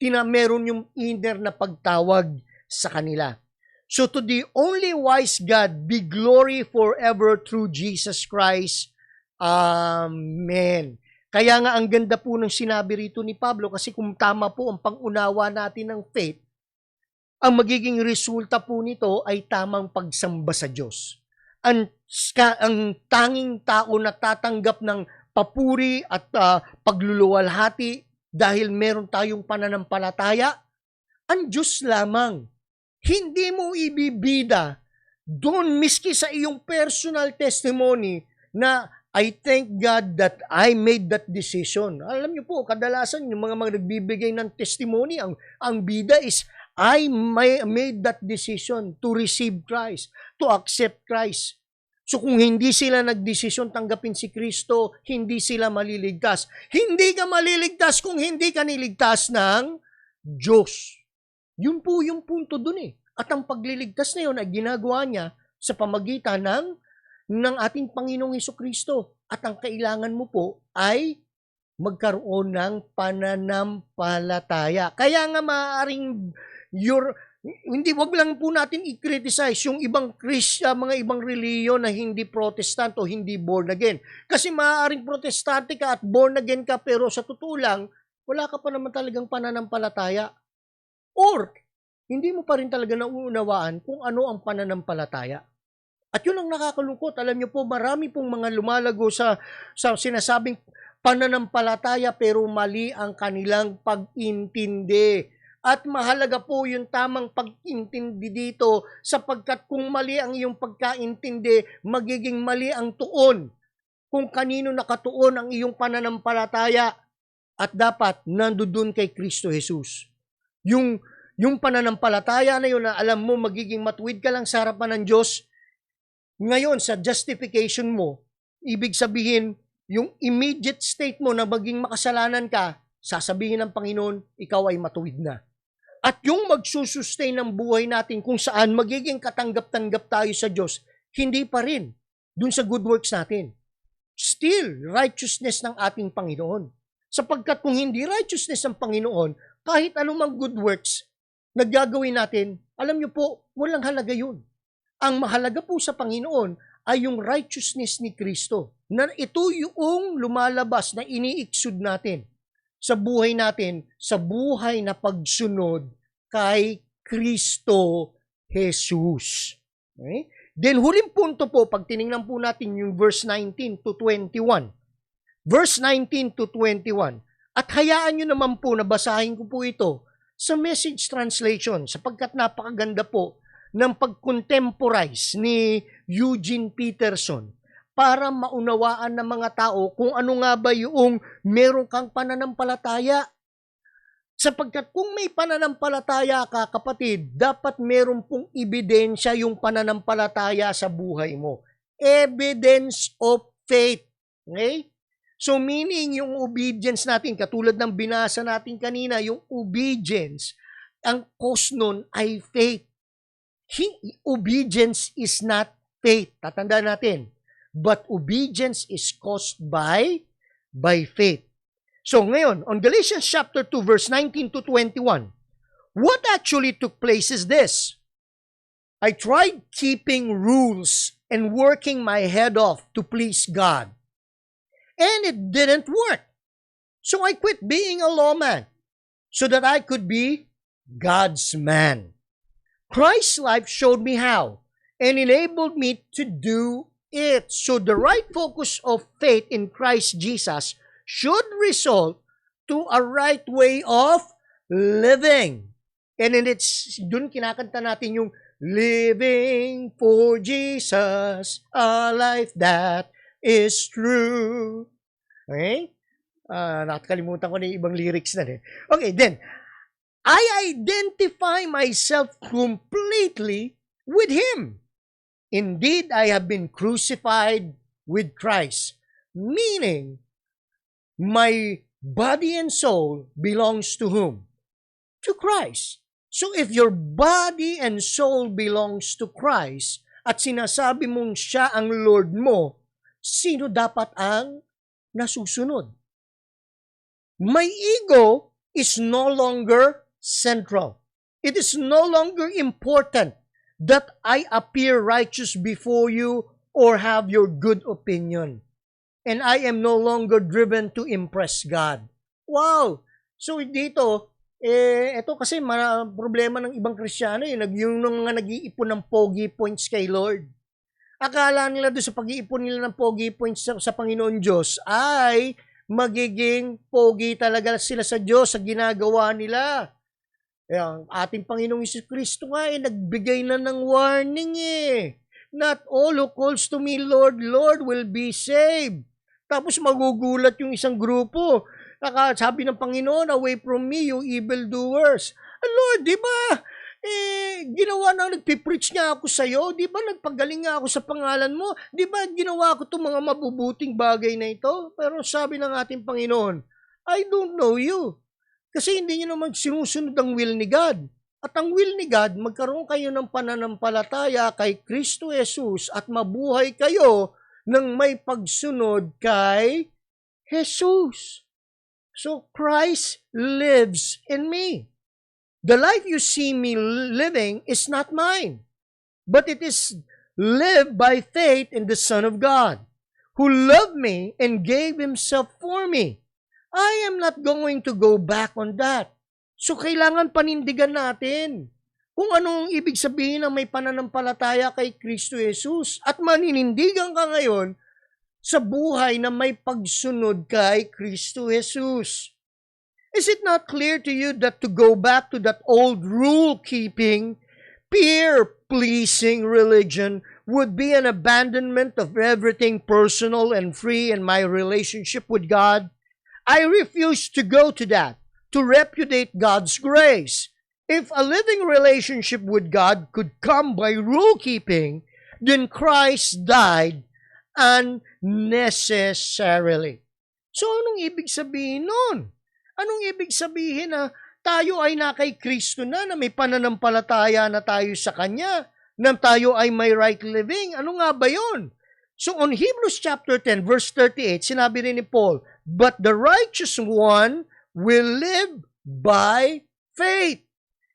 meron yung inner na pagtawag sa kanila. So to the only wise God be glory forever through Jesus Christ. Amen. Kaya nga ang ganda po ng sinabi rito ni Pablo, kasi kung tama po ang pangunawa natin ng faith, ang magiging resulta po nito ay tamang pagsamba sa Diyos. Ang tanging tao na tatanggap ng papuri at pagluluwalhati dahil meron tayong pananampalataya, ang Diyos lamang. Hindi mo ibibida doon miski sa iyong personal testimony na I thank God that I made that decision. Alam niyo po, kadalasan yung mga nagbibigay ng testimony, ang bida is I made that decision to receive Christ, to accept Christ. So kung hindi sila nagdesisyon tanggapin si Kristo, hindi sila maliligtas. Hindi ka maliligtas kung hindi ka niligtas ng Diyos. Yun po yung punto dun eh. At ang pagliligtas na yun ay ginagawa niya sa pamagitan ng ating Panginoong Jesucristo. At ang kailangan mo po ay magkaroon ng pananampalataya. Kaya nga maaaring wag lang po natin i-criticize yung mga ibang reliyon na hindi Protestant o hindi born again. Kasi maaaring Protestante ka at born again ka pero sa totoo lang, wala ka pa naman talagang pananampalataya. Or, hindi mo pa rin talaga nauunawaan kung ano ang pananampalataya. At yun ang nakakalungkot. Alam niyo po, marami pong mga lumalago sa sinasabing pananampalataya pero mali ang kanilang pag-intindi. At mahalaga po yung tamang pag-intindi dito sapagkat kung mali ang iyong pagkaintindi, magiging mali ang tuon kung kanino nakatuon ang iyong pananampalataya at dapat nandoon kay Kristo Jesus. Yung pananampalataya na yun na alam mo magiging matuwid ka lang sa harapan ng Diyos, ngayon sa justification mo, ibig sabihin yung immediate state mo na maging makasalanan ka, sasabihin ng Panginoon, ikaw ay matuwid na. At yung magsusustain ng buhay natin kung saan magiging katanggap-tanggap tayo sa Diyos, hindi pa rin dun sa good works natin. Still, righteousness ng ating Panginoon. Sapagkat kung hindi righteousness ng Panginoon, kahit anumang good works na gagawin natin, alam niyo po, walang halaga yun. Ang mahalaga po sa Panginoon ay yung righteousness ni Kristo. Na ito yung lumalabas na iniiksod natin sa buhay natin, sa buhay na pagsunod kay Kristo Jesus. Okay? Then huling punto po, pag tinignan po natin yung verse 19 to 21. Verse 19 to 21. At hayaan nyo naman po na basahin ko po ito sa Message Translation sapagkat napakaganda po ng pag-contemporize ni Eugene Peterson para maunawaan ng mga tao kung ano nga ba yung meron kang pananampalataya. Sapagkat kung may pananampalataya ka, kapatid, dapat meron pong ebidensya yung pananampalataya sa buhay mo. Evidence of faith. Okay? So meaning yung obedience natin, katulad ng binasa natin kanina, yung obedience, ang cause nun ay faith. Obedience is not faith. Tatandaan natin. But obedience is caused by faith. So ngayon, on Galatians chapter 2, verse 19 to 21, what actually took place is this. I tried keeping rules and working my head off to please God. And it didn't work. So I quit being a lawman so that I could be God's man. Christ's life showed me how and enabled me to do it. So the right focus of faith in Christ Jesus should result to a right way of living. And then dun kinakanta natin yung living for Jesus, a life that is true. Okay? Nakakalimutan ko na yung ibang lyrics na rin. Okay, then, I identify myself completely with Him. Indeed, I have been crucified with Christ, meaning my body and soul belongs to whom? To Christ. So if your body and soul belongs to Christ at sinasabi mong siya ang Lord mo, sino dapat ang nasusunod? My ego is no longer central. It is no longer important that I appear righteous before you or have your good opinion. And I am no longer driven to impress God. Wow! So dito, ito kasi problema ng ibang Kristiyano, yung mga nag-iipon ng pogi points kay Lord. Akala nila doon sa pag-iipon nila ng pogi points sa Panginoon Diyos ay magiging pogi talaga sila sa Diyos sa ginagawa nila. Ang ating Panginoong Hesus Kristo nga nagbigay na ng warning Not all who calls to me, Lord, Lord, will be saved. Tapos magugulat yung isang grupo. Sabi ng Panginoon, away from me, you evildoers. Lord, di ba? Ginawa na, nagpipreach nga ako sa'yo. Di ba nagpagaling nga ako sa pangalan mo? Di ba ginawa ko itong mga mabubuting bagay na ito? Pero sabi ng ating Panginoon, I don't know you. Kasi hindi nyo naman sinusunod ang will ni God. At ang will ni God, magkaroon kayo ng pananampalataya kay Kristo Jesus at mabuhay kayo ng may pagsunod kay Jesus. So Christ lives in me. The life you see me living is not mine, but it is lived by faith in the Son of God, who loved me and gave Himself for me. I am not going to go back on that. So kailangan panindigan natin kung anong ibig sabihin ng may pananampalataya kay Kristo Jesus at maninindigan ka ngayon sa buhay na may pagsunod kay Kristo Jesus. Is it not clear to you that to go back to that old rule-keeping, peer-pleasing religion would be an abandonment of everything personal and free in my relationship with God? I refuse to go to that, to repudiate God's grace. If a living relationship with God could come by rule-keeping, then Christ died unnecessarily. So, anong ibig sabihin nun? Anong ibig sabihin na tayo ay na kay Kristo na may pananampalataya na tayo sa Kanya, na tayo ay may right living? Ano nga ba yun? So, on Hebrews chapter 10, verse 38, sinabi rin ni Paul, but the righteous one will live by faith.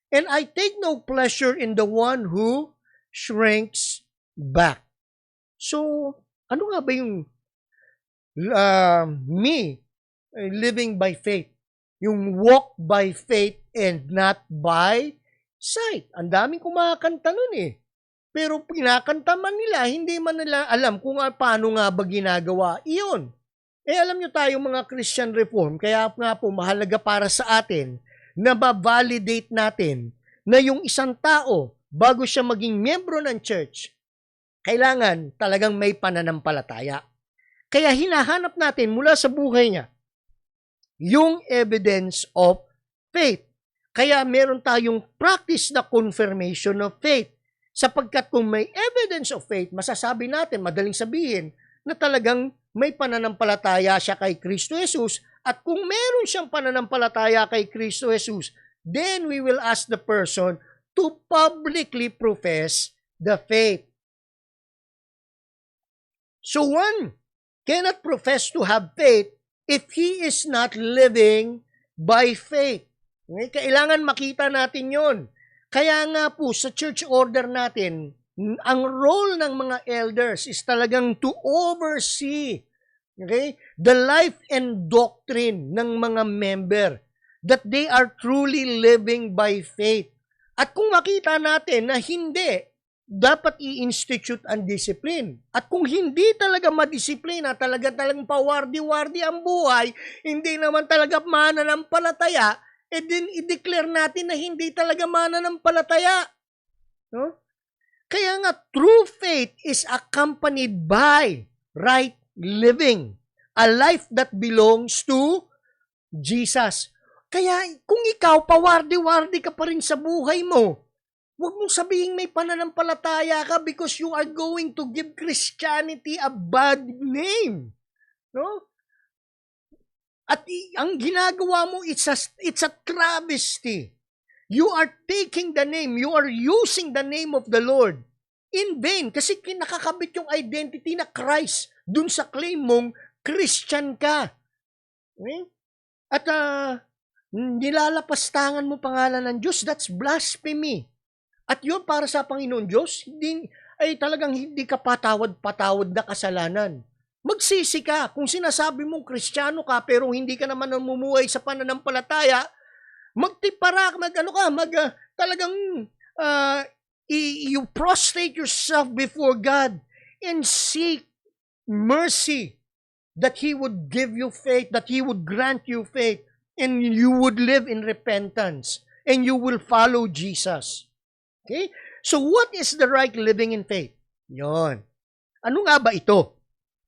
And I take no pleasure in the one who shrinks back. So, ano nga ba yung living by faith? Yung walk by faith and not by sight. Ang daming kumakanta nun Pero pinakanta man nila, hindi man nila alam kung paano nga ba ginagawa iyon. Alam nyo tayo mga Christian Reform, kaya nga po mahalaga para sa atin na ma-validate natin na yung isang tao, bago siya maging miyembro ng church, kailangan talagang may pananampalataya. Kaya hinahanap natin mula sa buhay niya yung evidence of faith. Kaya meron tayong practice na confirmation of faith. Sapagkat kung may evidence of faith, masasabi natin, madaling sabihin, na talagang may pananampalataya siya kay Kristo Jesus. At kung meron siyang pananampalataya kay Kristo Jesus, then we will ask the person to publicly profess the faith. So one cannot profess to have faith if he is not living by faith. Kailangan makita natin yon. Kaya nga po sa church order natin, ang role ng mga elders is talagang to oversee the life and doctrine ng mga member, that they are truly living by faith. At kung makita natin na hindi, dapat i-institute ang discipline. At kung hindi talaga madisiplina, talagang pawardi-wardi ang buhay, hindi naman talaga mananampalataya, then i-declare natin na hindi talaga mananampalataya. No? Kaya nga, true faith is accompanied by right living. A life that belongs to Jesus. Kaya kung ikaw, pawardi-wardi ka pa rin sa buhay mo, huwag mong sabihin may pananampalataya ka because you are going to give Christianity a bad name. No? At ang ginagawa mo, it's a travesty. You are taking the name, you are using the name of the Lord in vain kasi nakakabit yung identity na Christ dun sa claim mong Christian ka. Okay? At nilalapastangan mo pangalan ng Diyos, that's blasphemy. At yun para sa Panginoon Diyos, talagang hindi ka patawad na kasalanan. Magsisi ka. Kung sinasabi mong Kristiyano ka pero hindi ka naman namumuhay sa pananampalataya, you prostrate yourself before God and seek mercy that He would give you faith, that He would grant you faith, and you would live in repentance, and you will follow Jesus. Okay? So what is the right living in faith? Yon. Ano nga ba ito?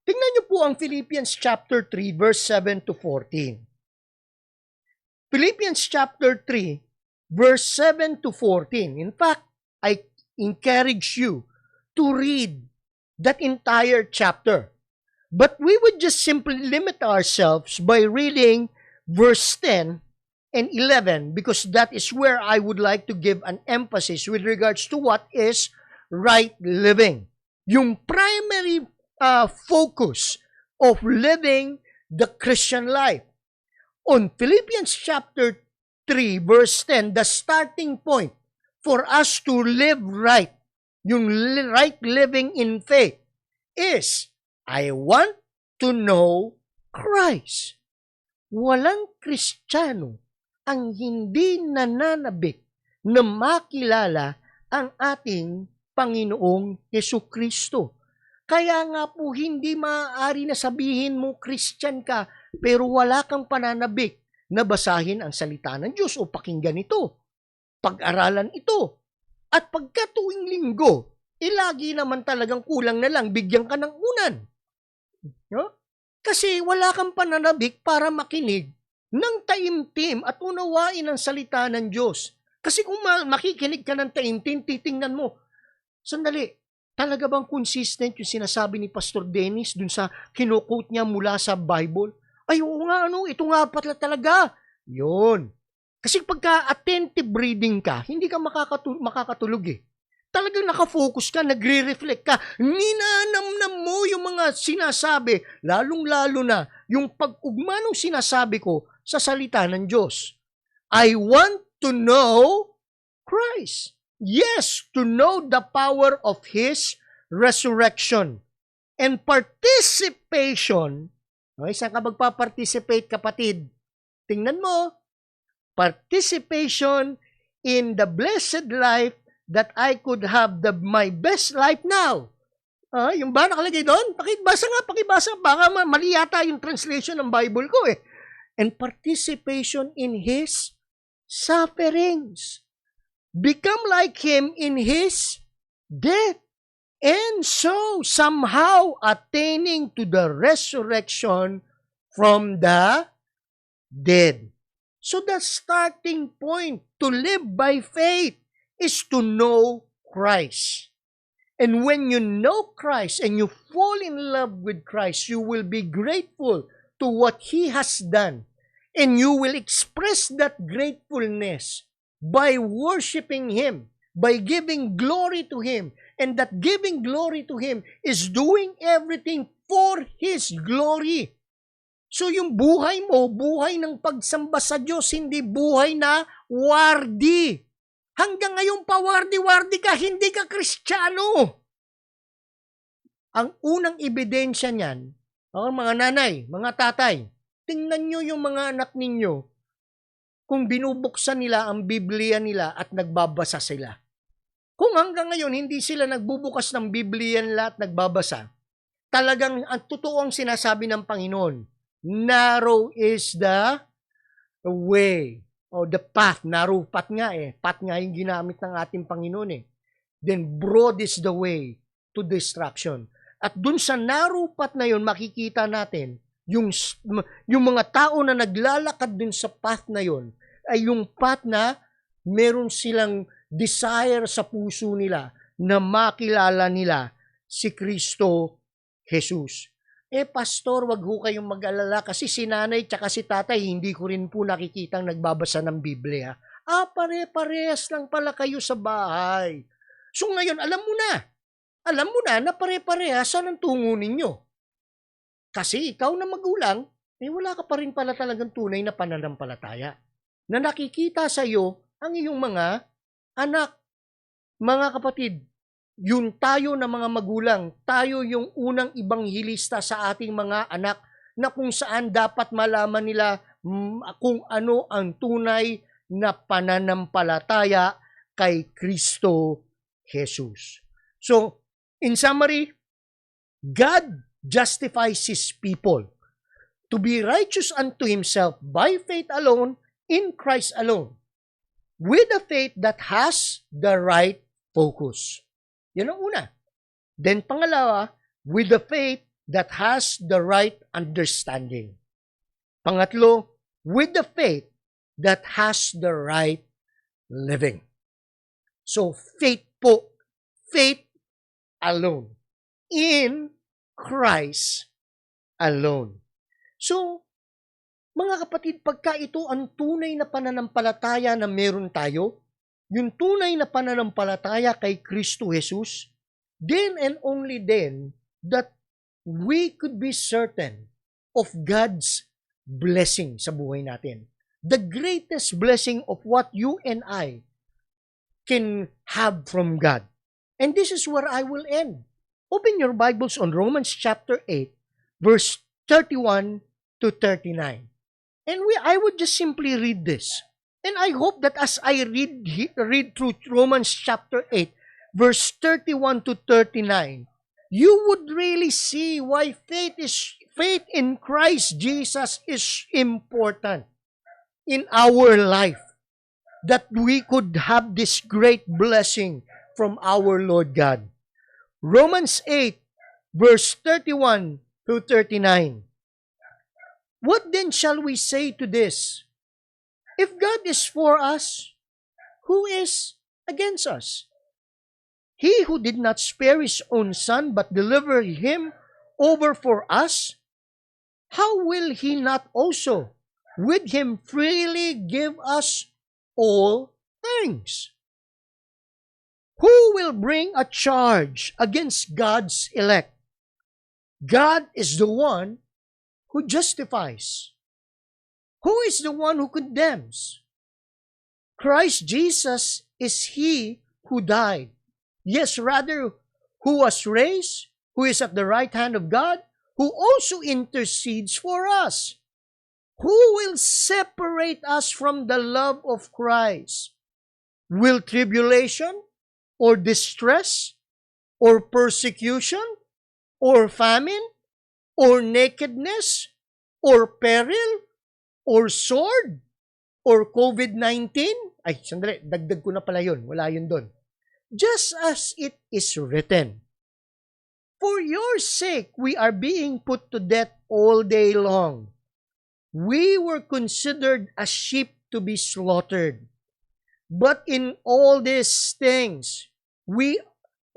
Tingnan niyo po ang Philippians chapter 3, verse 7 to 14. Philippians chapter 3, verse 7 to 14. In fact, I encourage you to read that entire chapter. But we would just simply limit ourselves by reading verse 10 and 11 because that is where I would like to give an emphasis with regards to what is right living. Yung primary focus of living the Christian life. On Philippians chapter 3, verse 10, the starting point for us to live right, yung right living in faith, is, I want to know Christ. Walang Kristiyano ang hindi nananabik na makilala ang ating Panginoong Jesucristo. Kaya nga po hindi maaari na sabihin mo Christian ka pero wala kang pananabik na basahin ang salita ng Diyos o pakinggan ito, pag-aralan ito. At pagka tuwing linggo, lagi naman talagang kulang na lang, bigyan ka ng unan. No? Kasi wala kang pananabik para makinig ng taimtim at unawain ang salita ng Diyos. Kasi kung makikinig ka ng taimtim, titingnan mo, sandali, talaga bang consistent yung sinasabi ni Pastor Dennis dun sa kino-quote niya mula sa Bible? Ay, oo nga, ito nga pala talaga. Yun. Kasi pagka attentive reading ka, hindi ka makakatulog eh. Talagang nakafocus ka, nagre-reflect ka, ninanamnam mo yung mga sinasabi, lalong-lalo na yung pag-ugma ng sinasabi ko sa salita ng Diyos. I want to know Christ. Yes, to know the power of His resurrection and participation. Okay, saan ka magpa-participate, kapatid? Tingnan mo, participation in the blessed life that I could have my best life now. Yung ba nakalagay doon? Pakibasa. Baka mali yata yung translation ng Bible ko eh. And participation in His sufferings. Become like Him in His death. And so, somehow attaining to the resurrection from the dead. So the starting point to live by faith is to know Christ. And when you know Christ and you fall in love with Christ, you will be grateful to what He has done. And you will express that gratefulness by worshiping Him, by giving glory to Him. And that giving glory to Him is doing everything for His glory. So yung buhay mo, buhay ng pagsamba sa Diyos, hindi buhay na wardi. Hanggang ngayon pawardi-wardi ka, hindi ka Kristiyano. Ang unang ebidensya niyan, mga nanay, mga tatay, tingnan nyo yung mga anak ninyo kung binubuksan nila ang Biblia nila at nagbabasa sila. Kung hanggang ngayon hindi sila nagbubukas ng Biblia nila at nagbabasa, talagang ang totoong sinasabi ng Panginoon, narrow is the way, o the path, narrow path nga eh, path nga yung ginamit ng ating Panginoon eh. then broad is the way to destruction. At dun sa narupat na yun, makikita natin yung mga tao na naglalakad dun sa path na yun ay yung path na meron silang desire sa puso nila na makilala nila si Kristo Jesus. Pastor, wag ho kayong mag-alala kasi si nanay tsaka si tatay hindi ko rin po nakikitang nagbabasa ng Biblia. Pare-parehas lang pala kayo sa bahay. So ngayon, alam mo na pare-parehasan ang tungo ninyo. Kasi ikaw na magulang, wala ka pa rin pala talagang tunay na pananampalataya. Na nakikita sa iyo ang iyong mga anak, mga kapatid. Yun tayo na mga magulang, tayo yung unang ibanghilista sa ating mga anak na kung saan dapat malaman nila kung ano ang tunay na pananampalataya kay Kristo Jesus. So, in summary, God justifies His people to be righteous unto Himself by faith alone, in Christ alone, with a faith that has the right focus. Yan ang una. Then pangalawa, with the faith that has the right understanding. Pangatlo, with the faith that has the right living. So, faith po. Faith alone. In Christ alone. So, mga kapatid, pagka ito ang tunay na pananampalataya na meron tayo, yung tunay na pananampalataya kay Kristo Jesus, then and only then that we could be certain of God's blessing sa buhay natin. The greatest blessing of what you and I can have from God. And this is where I will end. Open your Bibles on Romans chapter 8, verse 31 to 39. And I would just simply read this. And I hope that as I read through Romans chapter 8, verse 31 to 39, you would really see why faith in Christ Jesus is important in our life. That we could have this great blessing from our Lord God. Romans 8, verse 31 to 39. What then shall we say to this? If God is for us, who is against us? He who did not spare His own Son, but delivered Him over for us, how will He not also with Him freely give us all things? Who will bring a charge against God's elect? God is the one who justifies. Who is the one who condemns? Christ Jesus is He who died. Yes, rather, who was raised, who is at the right hand of God, who also intercedes for us. Who will separate us from the love of Christ? Will tribulation, or distress, or persecution, or famine, or nakedness, or peril, or sword, or COVID-19? Ay, sandali, dagdag ko na pala yun. Wala yun doon. Just as it is written, for your sake we are being put to death all day long. We were considered as sheep to be slaughtered. But in all these things, we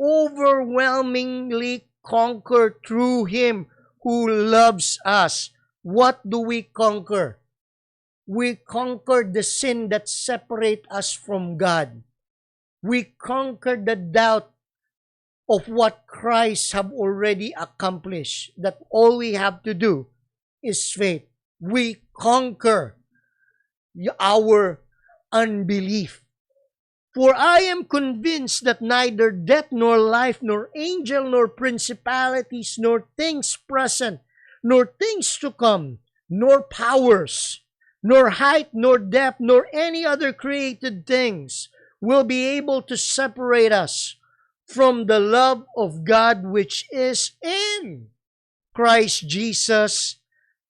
overwhelmingly conquer through Him who loves us. What do we conquer? We conquer the sin that separates us from God. We conquer the doubt of what Christ have already accomplished. That all we have to do is faith. We conquer our unbelief. For I am convinced that neither death nor life, nor angel, nor principalities, nor things present, nor things to come, nor powers, nor height, nor depth, nor any other created things will be able to separate us from the love of God which is in Christ Jesus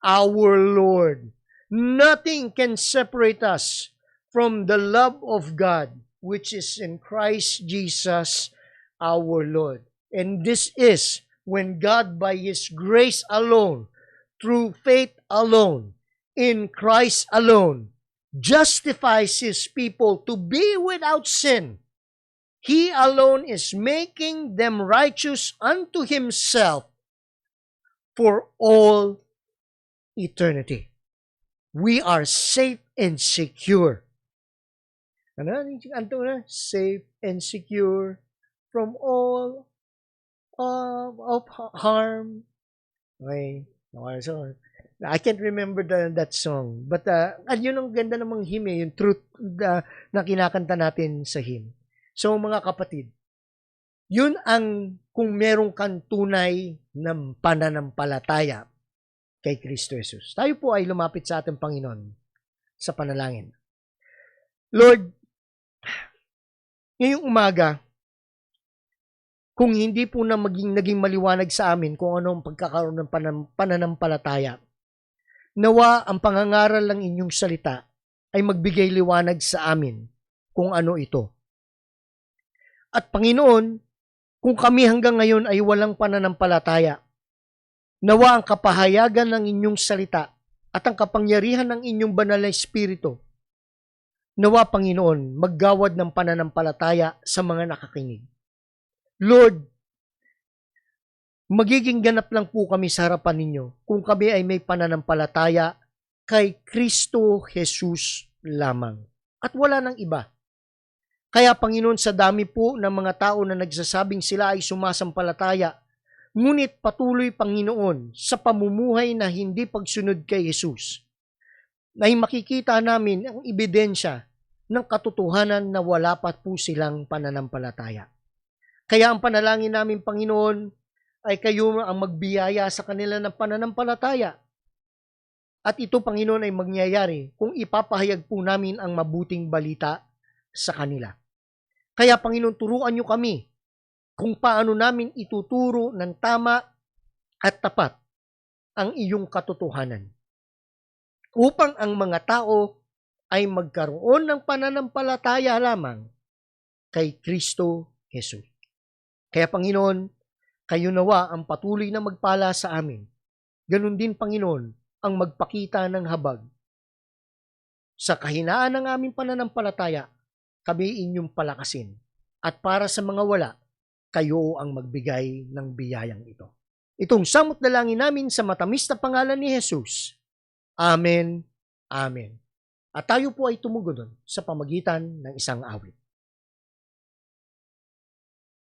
our Lord. Nothing can separate us from the love of God which is in Christ Jesus our Lord. And this is when God, by His grace alone, through faith alone, in Christ alone, justifies His people to be without sin. He alone is making them righteous unto Himself for all eternity. We are safe and secure. Safe and secure from all of harm. Okay. So, I can't remember that song. But yun ang ganda namang hymn yung truth na kinakanta natin sa hymn. So mga kapatid, yun ang kung meron kang tunay ng pananampalataya kay Kristo Jesus. Tayo po ay lumapit sa ating Panginoon sa panalangin. Lord, ngayong umaga, kung hindi po na naging maliwanag sa amin kung ano ang pagkakaroon ng pananampalataya, nawa ang pangangaral ng inyong salita ay magbigay liwanag sa amin kung ano ito. At Panginoon, kung kami hanggang ngayon ay walang pananampalataya, nawa ang kapahayagan ng inyong salita at ang kapangyarihan ng inyong banal na Espiritu, nawa Panginoon, maggawad ng pananampalataya sa mga nakakinig. Lord, magiging ganap lang po kami sa harapan ninyo kung kami ay may pananampalataya kay Kristo Jesus lamang. At wala nang iba. Kaya Panginoon, sa dami po ng mga tao na nagsasabing sila ay sumasampalataya, ngunit patuloy Panginoon sa pamumuhay na hindi pagsunod kay Jesus, ay makikita namin ang ebidensya ng katotohanan na wala pa po silang pananampalataya. Kaya ang panalangin namin, Panginoon, ay kayo ang magbiyaya sa kanila ng pananampalataya. At ito, Panginoon, ay mangyayari kung ipapahayag po namin ang mabuting balita sa kanila. Kaya, Panginoon, turuan niyo kami kung paano namin ituturo ng tama at tapat ang iyong katotohanan. Upang ang mga tao ay magkaroon ng pananampalataya lamang kay Kristo Jesus. Kaya Panginoon, kayo nawa ang patuloy na magpala sa amin. Ganon din Panginoon ang magpakita ng habag. Sa kahinaan ng aming pananampalataya, kami inyong palakasin. At para sa mga wala, kayo ang magbigay ng biyayang ito. Itong samot dalangin namin sa matamis na pangalan ni Jesus. Amen. Amen. At tayo po ay tumugon sa pamagitan ng isang awit.